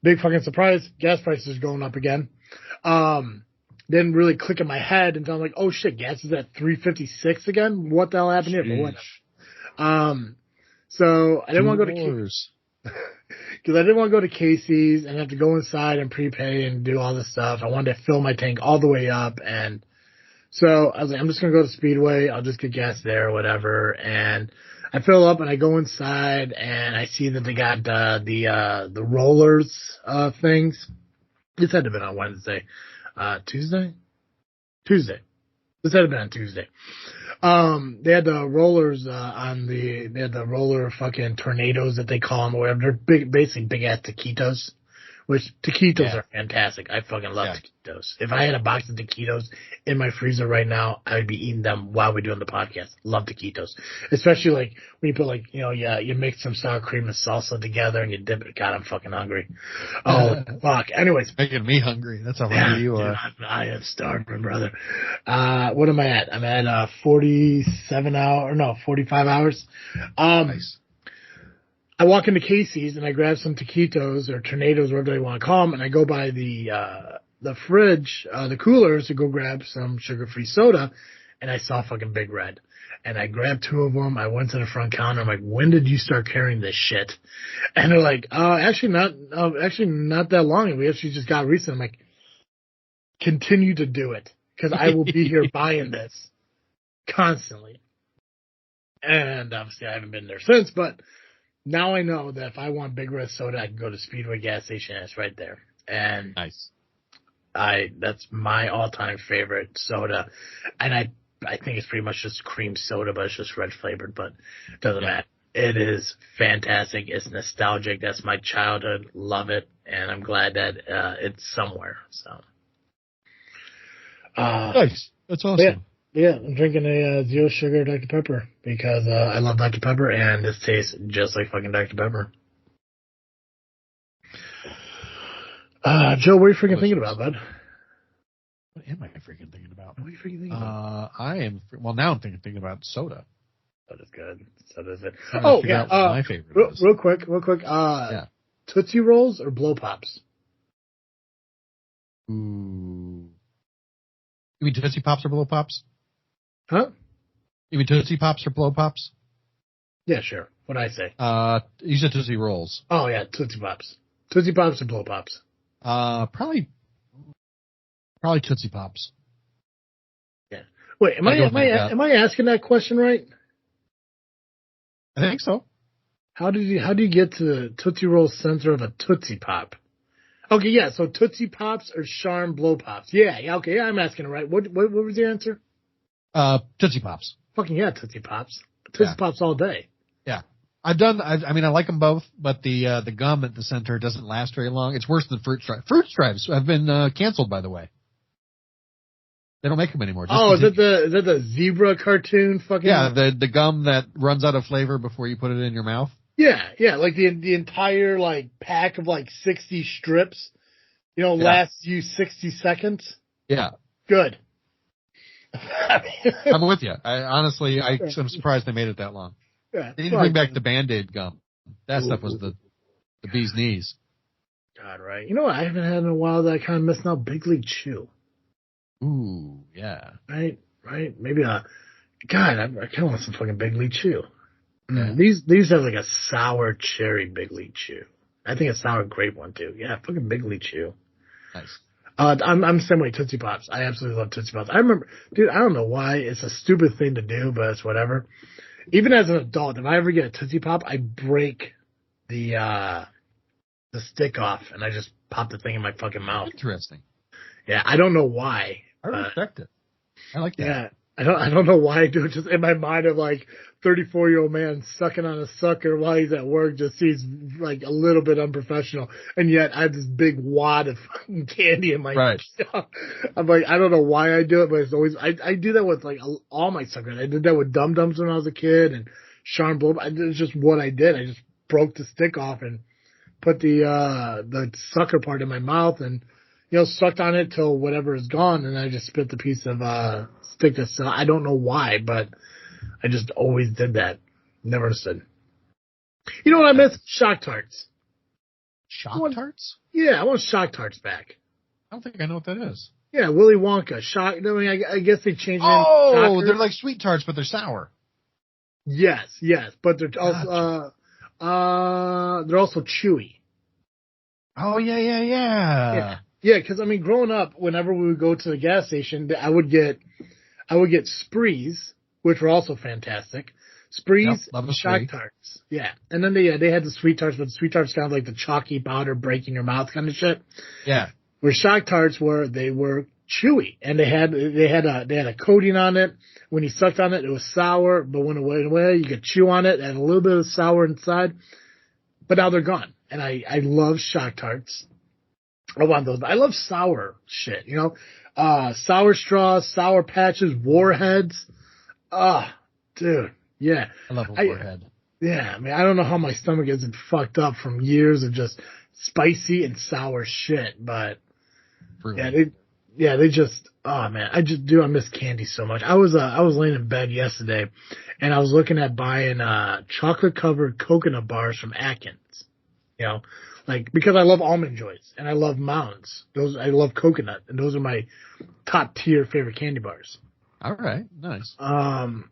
big fucking surprise, gas prices are going up again. Didn't really click in my head until I'm like, oh shit, gas is at $3.56 again. What the hell happened here? But whatever. So I didn't want to go to Casey's because I didn't want to go to Casey's and have to go inside and prepay and do all this stuff. I wanted to fill my tank all the way up, and so I was like, I'm just gonna go to Speedway. I'll just get gas there or whatever. And I fill up and I go inside and I see that they got the rollers things. This had to have been on Wednesday, Tuesday. This had to have been on Tuesday. They had the rollers they had the roller fucking tornadoes that they call them or whatever. They're basically big ass taquitos which taquitos are fantastic. I fucking love taquitos. If I had a box of taquitos in my freezer right now, I would be eating them while we're doing the podcast. Love taquitos. Especially like when you put like, you mix some sour cream and salsa together and you dip it. God, I'm fucking hungry. Oh, fuck. Anyways. Making me hungry. That's how hungry you are. Dude, I am starving, brother. What am I at? I'm at 45 hours. Nice. I walk into Casey's and I grab some taquitos or tornadoes, whatever they want to call them, and I go by the fridge, the coolers to go grab some sugar-free soda, and I saw fucking Big Red. And I grabbed 2 of them. I went to the front counter. I'm like, when did you start carrying this shit? And they're like, actually not that long. We actually just got recent. I'm like, continue to do it because I will be here buying this constantly. And obviously I haven't been there since, but now I know that if I want Big Red soda, I can go to Speedway gas station and it's right there. And nice. That's my all-time favorite soda. And I think it's pretty much just cream soda, but it's just red flavored, but it doesn't matter. It is fantastic. It's nostalgic. That's my childhood. Love it. And I'm glad that it's somewhere. So nice. That's awesome. Yeah, I'm drinking a zero sugar Dr. Pepper because I love Dr. Pepper and this tastes just like fucking Dr. Pepper. Joe, what are you freaking thinking about, bud? What am I freaking thinking about? What are you freaking thinking about? Now I'm thinking about soda. Soda's good. Soda's good. My favorite real quick. Tootsie Rolls or Blow Pops? Ooh. You mean Tootsie Pops or Blow Pops? Huh? You mean Tootsie Pops or Blow Pops? Yeah, sure. What'd I say? You said Tootsie Rolls. Oh, yeah, Tootsie Pops. Tootsie Pops or Blow Pops? Probably Tootsie Pops. Yeah. Wait, am I asking that question right? I think so. How do you get to the Tootsie Roll center of a Tootsie Pop? Okay, yeah, so Tootsie Pops or Charm Blow Pops? Yeah, okay, I'm asking it right. What was your answer? Tootsie Pops. Fucking yeah, Tootsie Pops. Tootsie Pops all day. Yeah. I like them both, but the gum at the center doesn't last very long. It's worse than Fruit Stripes. Fruit Stripes have been canceled, by the way. They don't make them anymore. Is that the zebra cartoon? Fucking the gum that runs out of flavor before you put it in your mouth. Yeah, like the entire like pack of like 60 strips, lasts you 60 seconds. Yeah, good. I'm with you. I'm surprised they made it that long. Yeah, they need to bring back the Band-Aid gum. That stuff was the bee's knees. God, right. You know what I haven't had in a while that I kind of miss now? Big League Chew. Ooh, yeah. Right. Maybe God, I kind of want some fucking Big League Chew. Yeah. These have like a sour cherry Big League Chew. I think a sour grape one too. Yeah, fucking Big League Chew. Nice. I'm the same way. Tootsie Pops. I absolutely love Tootsie Pops. I remember, dude. I don't know why it's a stupid thing to do, but it's whatever. Even as an adult, if I ever get a Tootsie Pop, I break the stick off and I just pop the thing in my fucking mouth. Interesting. Yeah, I don't know why. I respect it. I like that. Yeah, I don't know why I do it. Just in my mind of like 34-year-old man sucking on a sucker while he's at work just seems like a little bit unprofessional. And yet I have this big wad of fucking candy in my mouth. I'm like, I don't know why I do it, but it's always, I do that with like all my suckers. I did that with Dum Dums when I was a kid and Charm Blow. It's just what I did. I just broke the stick off and put the sucker part in my mouth and, sucked on it till whatever is gone. And I just spit the piece of, stick that's, I don't know why, but I just always did that. Never understood. You know what I miss? Shock Tarts. Shock Tarts? Yeah, I want Shock Tarts back. I don't think I know what that is. Yeah, Willy Wonka. I guess they changed it. Oh, they're like sweet tarts, but they're sour. Yes, but they're also they're also chewy. Oh yeah. Yeah, because growing up, whenever we would go to the gas station, I would get Sprees, which were also fantastic. Sprees, Shock Tarts. Yeah. And then they had the sweet tarts, but the sweet tarts kind of like the chalky powder breaking your mouth kind of shit. Yeah. Where Shock Tarts were chewy and they had a coating on it. When you sucked on it, it was sour, but when it went away, you could chew on it and a little bit of sour inside. But now they're gone. And I love Shock Tarts. I want those. But I love sour shit, you know? Sour straws, sour patches, warheads. Dude. Yeah. I love a warhead. Yeah. I mean, I don't know how my stomach isn't fucked up from years of just spicy and sour shit, but they just, oh man, I miss candy so much. I was laying in bed yesterday and I was looking at buying, chocolate covered coconut bars from Atkins, you know, like, because I love Almond Joys and I love Mounds. I love coconut, and those are my top tier favorite candy bars. All right. Nice. And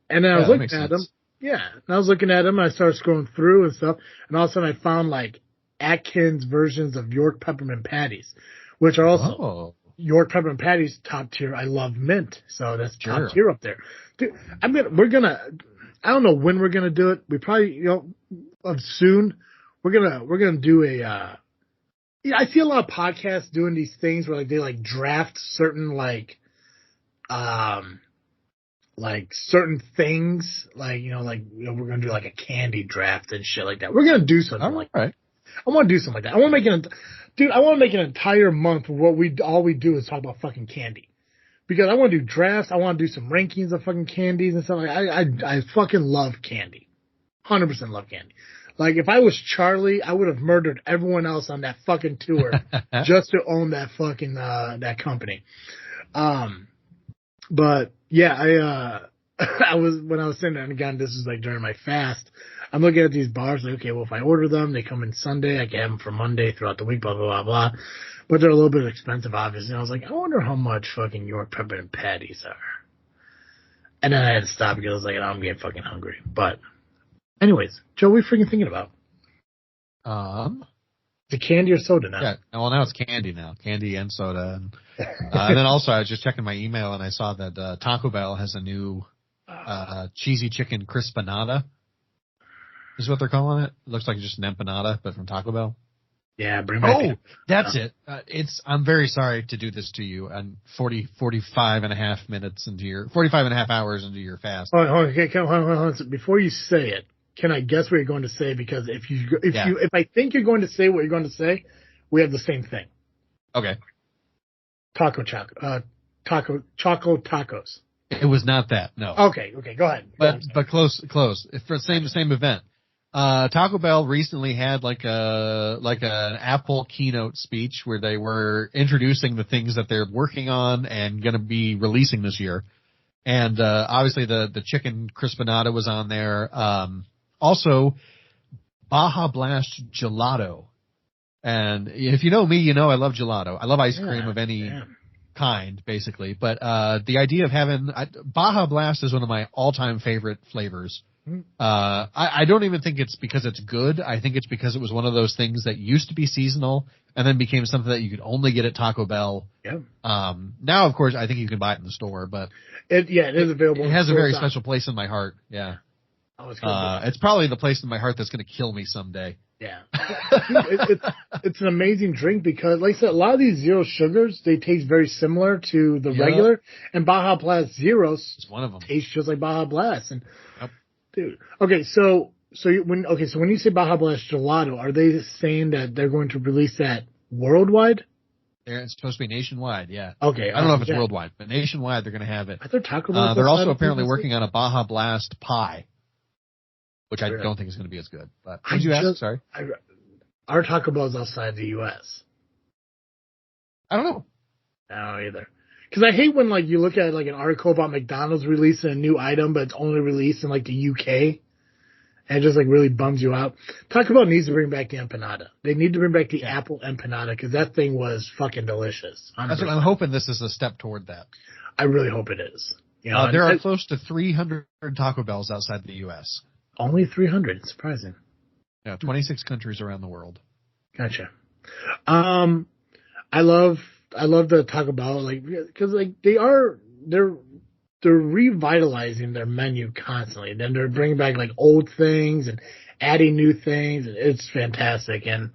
then I was looking at them. Yeah. And I was looking at them and I started scrolling through and stuff. And all of a sudden I found like Atkins versions of York peppermint patties, which are also York peppermint patties top tier. I love mint. So that's top tier up there. Dude, I don't know when we're going to do it. We probably, soon we're going to do I see a lot of podcasts doing these things where like they like draft certain certain things, we're going to do like a candy draft and shit like that. We're going to do something like that. I want to do something like that. I want to make an entire month where all we do is talk about fucking candy. Because I want to do drafts. I want to do some rankings of fucking candies and stuff like that. I fucking love candy. 100% love candy. Like, if I was Charlie, I would have murdered everyone else on that fucking tour just to own that fucking, that company. But yeah, when I was sitting there, and again, this is like during my fast, I'm looking at these bars, like, okay, well, if I order them, they come in Sunday, I can have them for Monday throughout the week, blah, blah, blah, blah. But they're a little bit expensive, obviously. And I was like, I wonder how much fucking York peppermint patties are. And then I had to stop because I was like, I'm getting fucking hungry. But anyways, Joe, what are you freaking thinking about? The candy or soda now? Yeah, well, now it's candy now. Candy and soda. And then also, I was just checking my email, and I saw that Taco Bell has a new cheesy chicken crispanada. Is what they're calling it. It looks like just an empanada, but from Taco Bell. Yeah, bring back that's it. I'm very sorry to do this to you, and 45 and a half hours into your fast. Hold on. Before you say it, can I guess what you're going to say? Because if I think you're going to say what you're going to say, we have the same thing. Okay. Choco tacos. It was not that. No. Okay, go ahead. But close. For the same event. Taco Bell recently had like an Apple keynote speech where they were introducing the things that they're working on and going to be releasing this year. And, obviously the chicken crispanada was on there. Also Baja Blast gelato. And if you know me, you know I love gelato. I love ice cream of any kind, basically. But, the idea of having Baja Blast is one of my all-time favorite flavors. I don't even think it's because it's good. I think it's because it was one of those things that used to be seasonal and then became something that you could only get at Taco Bell. Yeah. Now, of course, I think you can buy it in the store, but it is available. It has a very special place in my heart. Yeah. It's probably the place in my heart that's going to kill me someday. Yeah. It's an amazing drink because, like I said, a lot of these zero sugars, they taste very similar to the regular, and Baja Blast Zeros is one of them. Tastes just like Baja Blast. And dude, okay, so when you say Baja Blast gelato, are they saying that they're going to release that worldwide? It's supposed to be nationwide, yeah. Okay. I don't know if it's worldwide, but nationwide they're going to have it. I thought Taco Bell. They're also apparently working on a Baja Blast pie, which I don't think is going to be as good. But did you ask? Sorry. Our Taco Bell's outside the U.S. I don't know. I don't know either. Because I hate when you look at an article about McDonald's releasing a new item, but it's only released in the UK, and it just really bums you out. Taco Bell needs to bring back the empanada. They need to bring back the apple empanada because that thing was fucking delicious. 100%. That's what I'm hoping this is a step toward that. I really hope it is. There are close to 300 Taco Bells outside the U.S. Only 300. It's surprising. Yeah, 26 countries around the world. Gotcha. I love the Taco Bell, because they're revitalizing their menu constantly. Then they're bringing back old things and adding new things. It's fantastic, and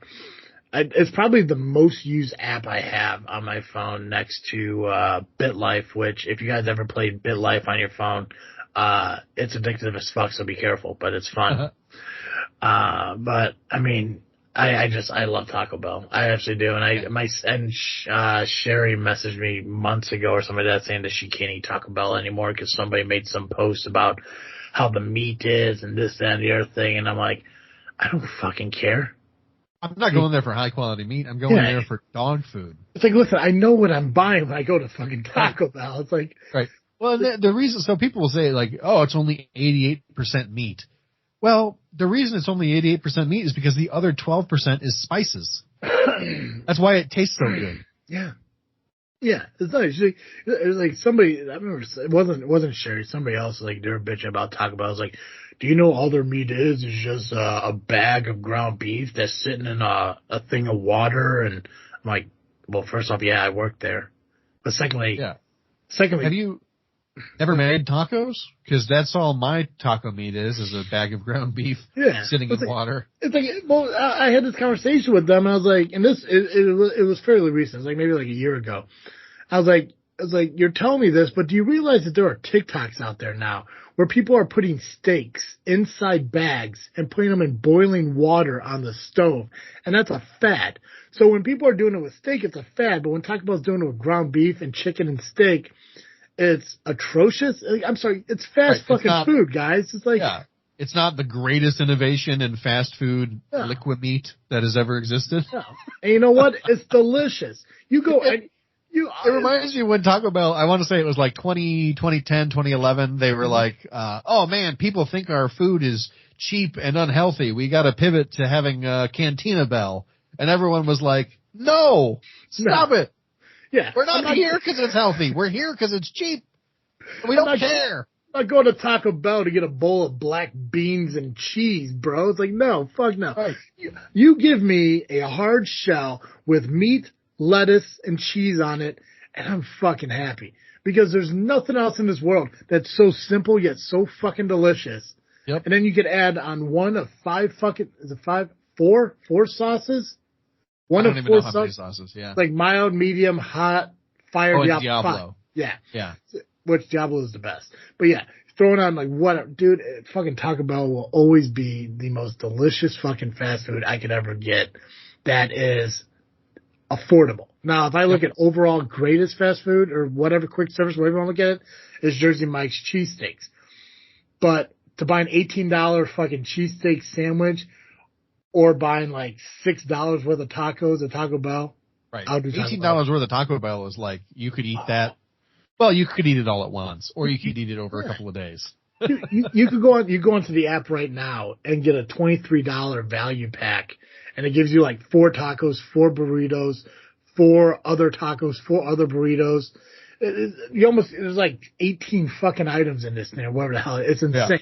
it's probably the most used app I have on my phone next to BitLife. Which, if you guys ever played BitLife on your phone, it's addictive as fuck. So be careful, but it's fun. But I mean, I love Taco Bell. I actually do. And Sherry messaged me months ago or something like that saying that she can't eat Taco Bell anymore because somebody made some post about how the meat is and this, that, and the other thing. And I'm like, I don't fucking care. I'm not going there for high quality meat. I'm going there for dog food. It's like, listen, I know what I'm buying when I go to fucking Taco Bell. It's like, right. Well, the reason, so people will say like, oh, it's only 88% meat. Well, the reason it's only 88% meat is because the other 12% is spices. That's why it tastes so good. Yeah. Yeah. It's nice. It was like somebody, I remember, it wasn't Sherry, somebody else, like, they were bitching about Taco Bell. I was like, do you know all their meat is just a bag of ground beef that's sitting in a thing of water? And I'm like, well, first off, yeah, I worked there. But secondly, have you ever made tacos? Because that's all my taco meat is a bag of ground beef sitting in water. It's like, well, I had this conversation with them, and I was like, and it was fairly recent. It was like maybe like a year ago. I was like, you're telling me this, but do you realize that there are TikToks out there now where people are putting steaks inside bags and putting them in boiling water on the stove? And that's a fad. So when people are doing it with steak, it's a fad. But when Taco Bell's doing it with ground beef and chicken and steak, it's atrocious. I'm sorry, it's fast fucking food, guys. It's like, it's not the greatest innovation in fast food liquid meat that has ever existed. No. And you know what? It's delicious. You go and it reminds me when Taco Bell, I want to say it was like 2010, 2011, they were like, oh man, people think our food is cheap and unhealthy. We got to pivot to having Cantina Bell. And everyone was like, no, stop it. Yeah. We're not here because it's healthy. We're here because it's cheap. We don't care. I'm not going to Taco Bell to get a bowl of black beans and cheese, bro. It's like, no, fuck no. Right. You give me a hard shell with meat, lettuce, and cheese on it, and I'm fucking happy. Because there's nothing else in this world that's so simple yet so fucking delicious. Yep. And then you could add on one of four sauces? One of four sauces, yeah. Like mild, medium, hot, fire, Diablo. Yeah. Yeah. Which Diablo is the best. But yeah, throwing on like what, dude, fucking Taco Bell will always be the most delicious fucking fast food I could ever get that is affordable. Now, if I look at overall greatest fast food or whatever, quick service, whatever you want to look at it, is Jersey Mike's cheesesteaks. But to buy an $18 fucking cheesesteak sandwich or buying like $6 worth of tacos at Taco Bell, right? I'll do $18 worth of Taco Bell is like, you could eat that. Well, you could eat it all at once, or you could eat it over a couple of days. you could go on. You go onto the app right now and get a $23 value pack, and it gives you like 4 tacos, 4 burritos, 4 other tacos, 4 other burritos. There's like 18 fucking items in this thing, whatever the hell. It's insane.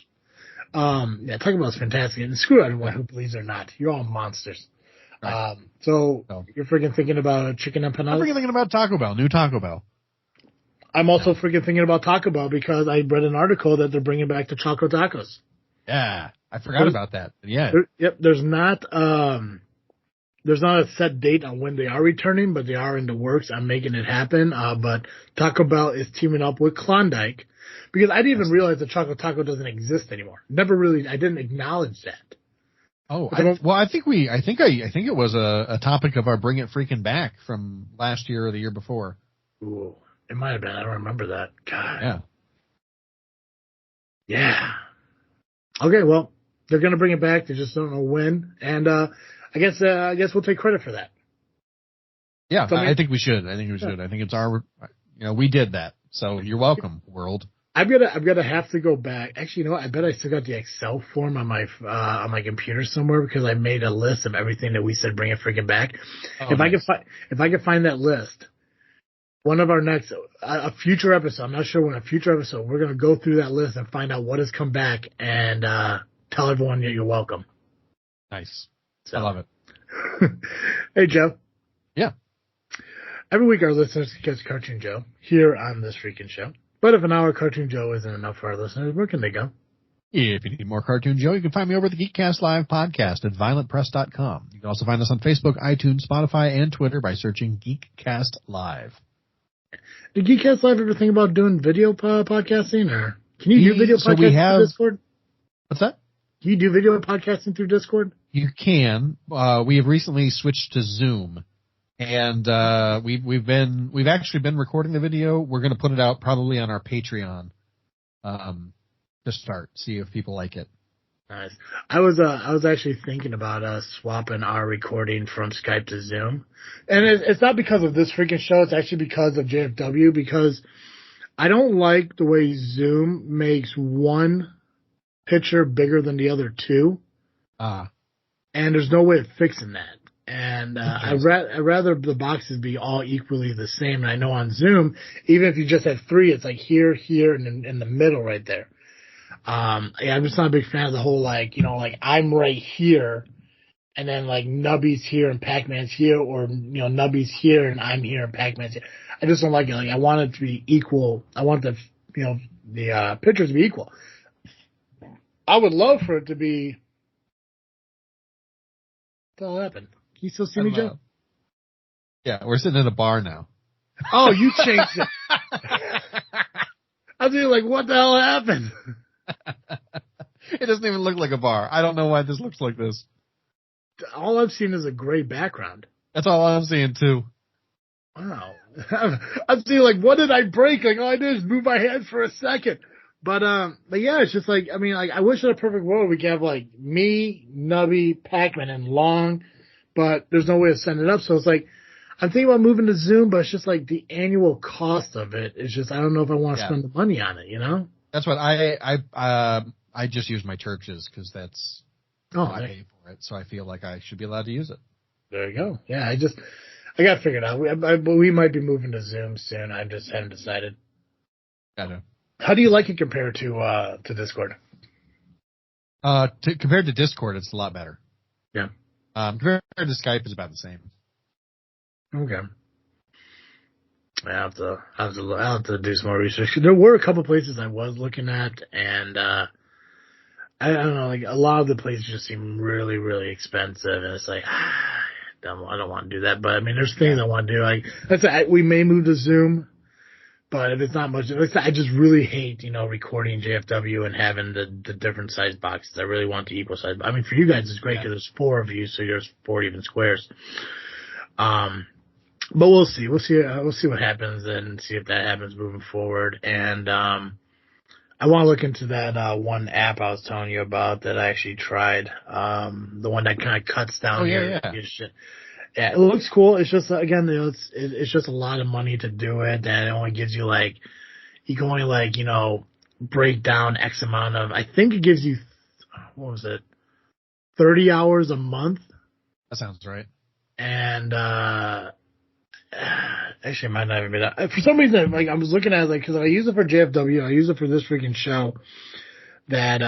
Taco Bell's fantastic, and screw anyone who believes or not. You're all monsters. Right. You're freaking thinking about chicken empanadas? I'm freaking thinking about Taco Bell, new Taco Bell. I'm also freaking thinking about Taco Bell because I read an article that they're bringing back the Choco Tacos. Yeah, I forgot about that. Yeah. There's not a set date on when they are returning, but they are in the works on making it happen. But Taco Bell is teaming up with Klondike because I didn't even realize the Choco Taco doesn't exist anymore. I didn't acknowledge that. Oh, I think it was a topic of our Bring It Freaking Back from last year or the year before. Ooh. It might have been. I don't remember that. God. Yeah. Yeah. Okay, well, they're going to bring it back. They just don't know when. And I guess we'll take credit for that. Yeah, I think we should. I think it's our, we did that. So you're welcome, world. I'm gonna have to go back. Actually, you know what? I bet I still got the Excel form on my computer somewhere because I made a list of everything that we said bring it freaking back. If I can find that list. One of our next, a future episode, I'm not sure when, a future episode, we're going to go through that list and find out what has come back and tell everyone that you're welcome. Nice. So. I love it. Hey, Joe. Yeah. Every week our listeners catch Cartoon Joe here on This Freakin Show. But if an hour Cartoon Joe isn't enough for our listeners, where can they go? If you need more Cartoon Joe, you can find me over at the Geekcast Live podcast at violentpress.com. You can also find us on Facebook, iTunes, Spotify, and Twitter by searching Geekcast Live. Did Geekcast Live ever think about doing video podcasting, or can you do video podcasting through Discord? What's that? Can you do video podcasting through Discord? You can. We have recently switched to Zoom, and we've actually been recording the video. We're going to put it out probably on our Patreon to start. See if people like it. Nice. I was actually thinking about swapping our recording from Skype to Zoom, and it's not because of This Freakin Show. It's actually because of JFW, because I don't like the way Zoom makes one picture bigger than the other two. And there's no way of fixing that. And I'd rather the boxes be all equally the same. And I know on Zoom, even if you just have three, it's like here, and in the middle right there. I'm just not a big fan of the whole, like, you know, like I'm right here, and then like Nubby's here and Pac-Man's here, or, you know, Nubby's here and I'm here and Pac-Man's here. I just don't like it. Like, I want it to be equal. I want the pictures to be equal. I would love for it to be. What the hell happened? Can you still see me, Joe? Yeah, we're sitting in a bar now. Oh, you changed it. I was like, what the hell happened? It doesn't even look like a bar. I don't know why this looks like this. All I've seen is a gray background. That's all I'm seeing, too. Wow. I'm seeing, like, what did I break? Like, all I did is move my head for a second. But yeah, it's just like, I mean, like, I wish in a perfect world we could have, like, me, Nubby, Pac-Man, and Long, but there's no way to send it up. So it's like, I'm thinking about moving to Zoom, but it's just like the annual cost of it is just, I don't know if I want to spend the money on it, you know? That's what I just use my churches because that's I pay for it, so I feel like I should be allowed to use it. There you go. Yeah, I got to figure it out. We might be moving to Zoom soon. I just haven't decided. Gotcha. How do you like it compared to Discord? Compared to Discord, it's a lot better. Yeah. Compared to Skype, it's about the same. Okay. I'll have to do some more research. There were a couple places I was looking at, and I don't know, like a lot of the places just seem really, really expensive, and it's like I don't want to do that. But I mean, there's things I want to do. Like we may move to Zoom, but if it's not much, I just really hate, you know, recording JFW and having the different size boxes. I really want the equal size. I mean, for you guys, it's great because there's 4 of you, so there's 4 even squares. But we'll see. We'll see what happens and see if that happens moving forward. And I want to look into that one app I was telling you about that I actually tried. The one that kind of cuts down your shit. Yeah, it looks cool. It's just, again, you know, it's just a lot of money to do it, and it only gives you like, you can only like, you know, break down X amount of, I think it gives you, what was it, 30 hours a month? That sounds right. And, actually, it might not even be that. For some reason, like, I was looking at it, like, because I use it for JFW, I use it for This Freakin Show, that,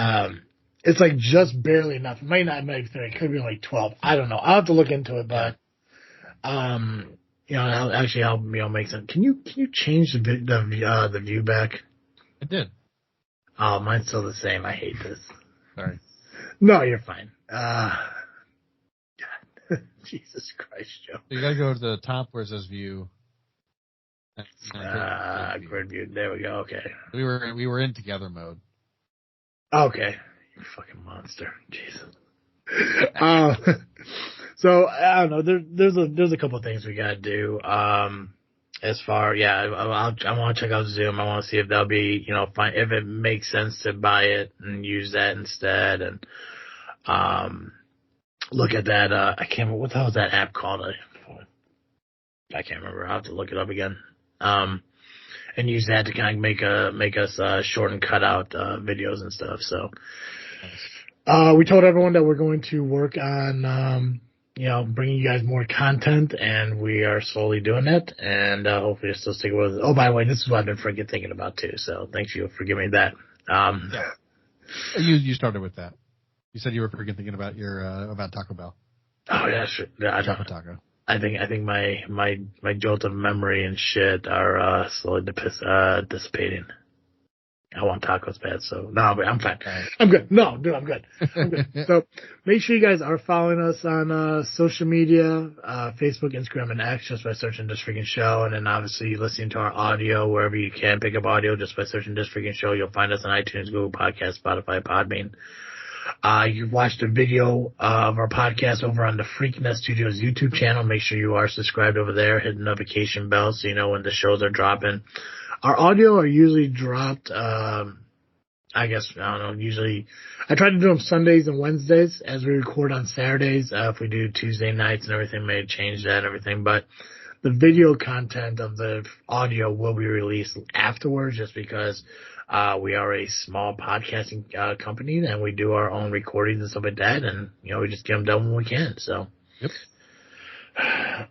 it's like just barely enough. It might not make 30. It could be like 12. I don't know. I'll have to look into it, but, you know, it'll actually help me make sense. Can you change the view back? I did. Oh, mine's still the same. I hate this. Sorry. No, you're fine. Jesus Christ, Joe. You gotta go to the top where it says view. Grid view. There we go. Okay. We were in together mode. Okay. You fucking monster. Jesus. So I don't know. There's a couple of things we gotta do. As far, I want to check out Zoom. I want to see if that'll be, you know, fine, if it makes sense to buy it and use that instead, and look at that. I can't remember what the hell is that app called. I can't remember. I'll have to look it up again. And use that to kind of make us short and cut out videos and stuff. So we told everyone that we're going to work on you know, bringing you guys more content, and we are slowly doing it, and hopefully you'll still stick with it. Oh, by the way, this is what I've been freaking thinking about too, so thanks you for giving me that. You started with that. You said you were freaking thinking about your about Taco Bell. Oh yeah, sure. Yeah, Taco. I think my jolt of memory and shit are slowly dissipating. I want tacos bad, so no, but I'm fine. Right. I'm good. No, dude, I'm good. I'm good. So make sure you guys are following us on social media, Facebook, Instagram, and X, just by searching This Freakin Show, and then obviously listening to our audio wherever you can pick up audio just by searching This Freakin Show. You'll find us on iTunes, Google Podcasts, Spotify, Podbean. You watched a video of our podcast over on the Freakin Studios YouTube channel. Make sure you are subscribed over there. Hit the notification bell so you know when the shows are dropping. Our audio are usually dropped, usually I try to do them Sundays and Wednesdays as we record on Saturdays. If we do Tuesday nights and everything, may change that and everything. But the video content of the audio will be released afterwards just because we are a small podcasting company and we do our own recordings and stuff like that. And, we just get them done when we can. So, Yep.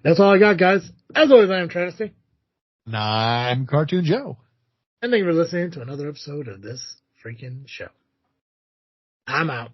That's all I got, guys. As always, I am Travesty. And I'm Cartoon Joe. And thank you for listening to another episode of This Freakin Show. I'm out.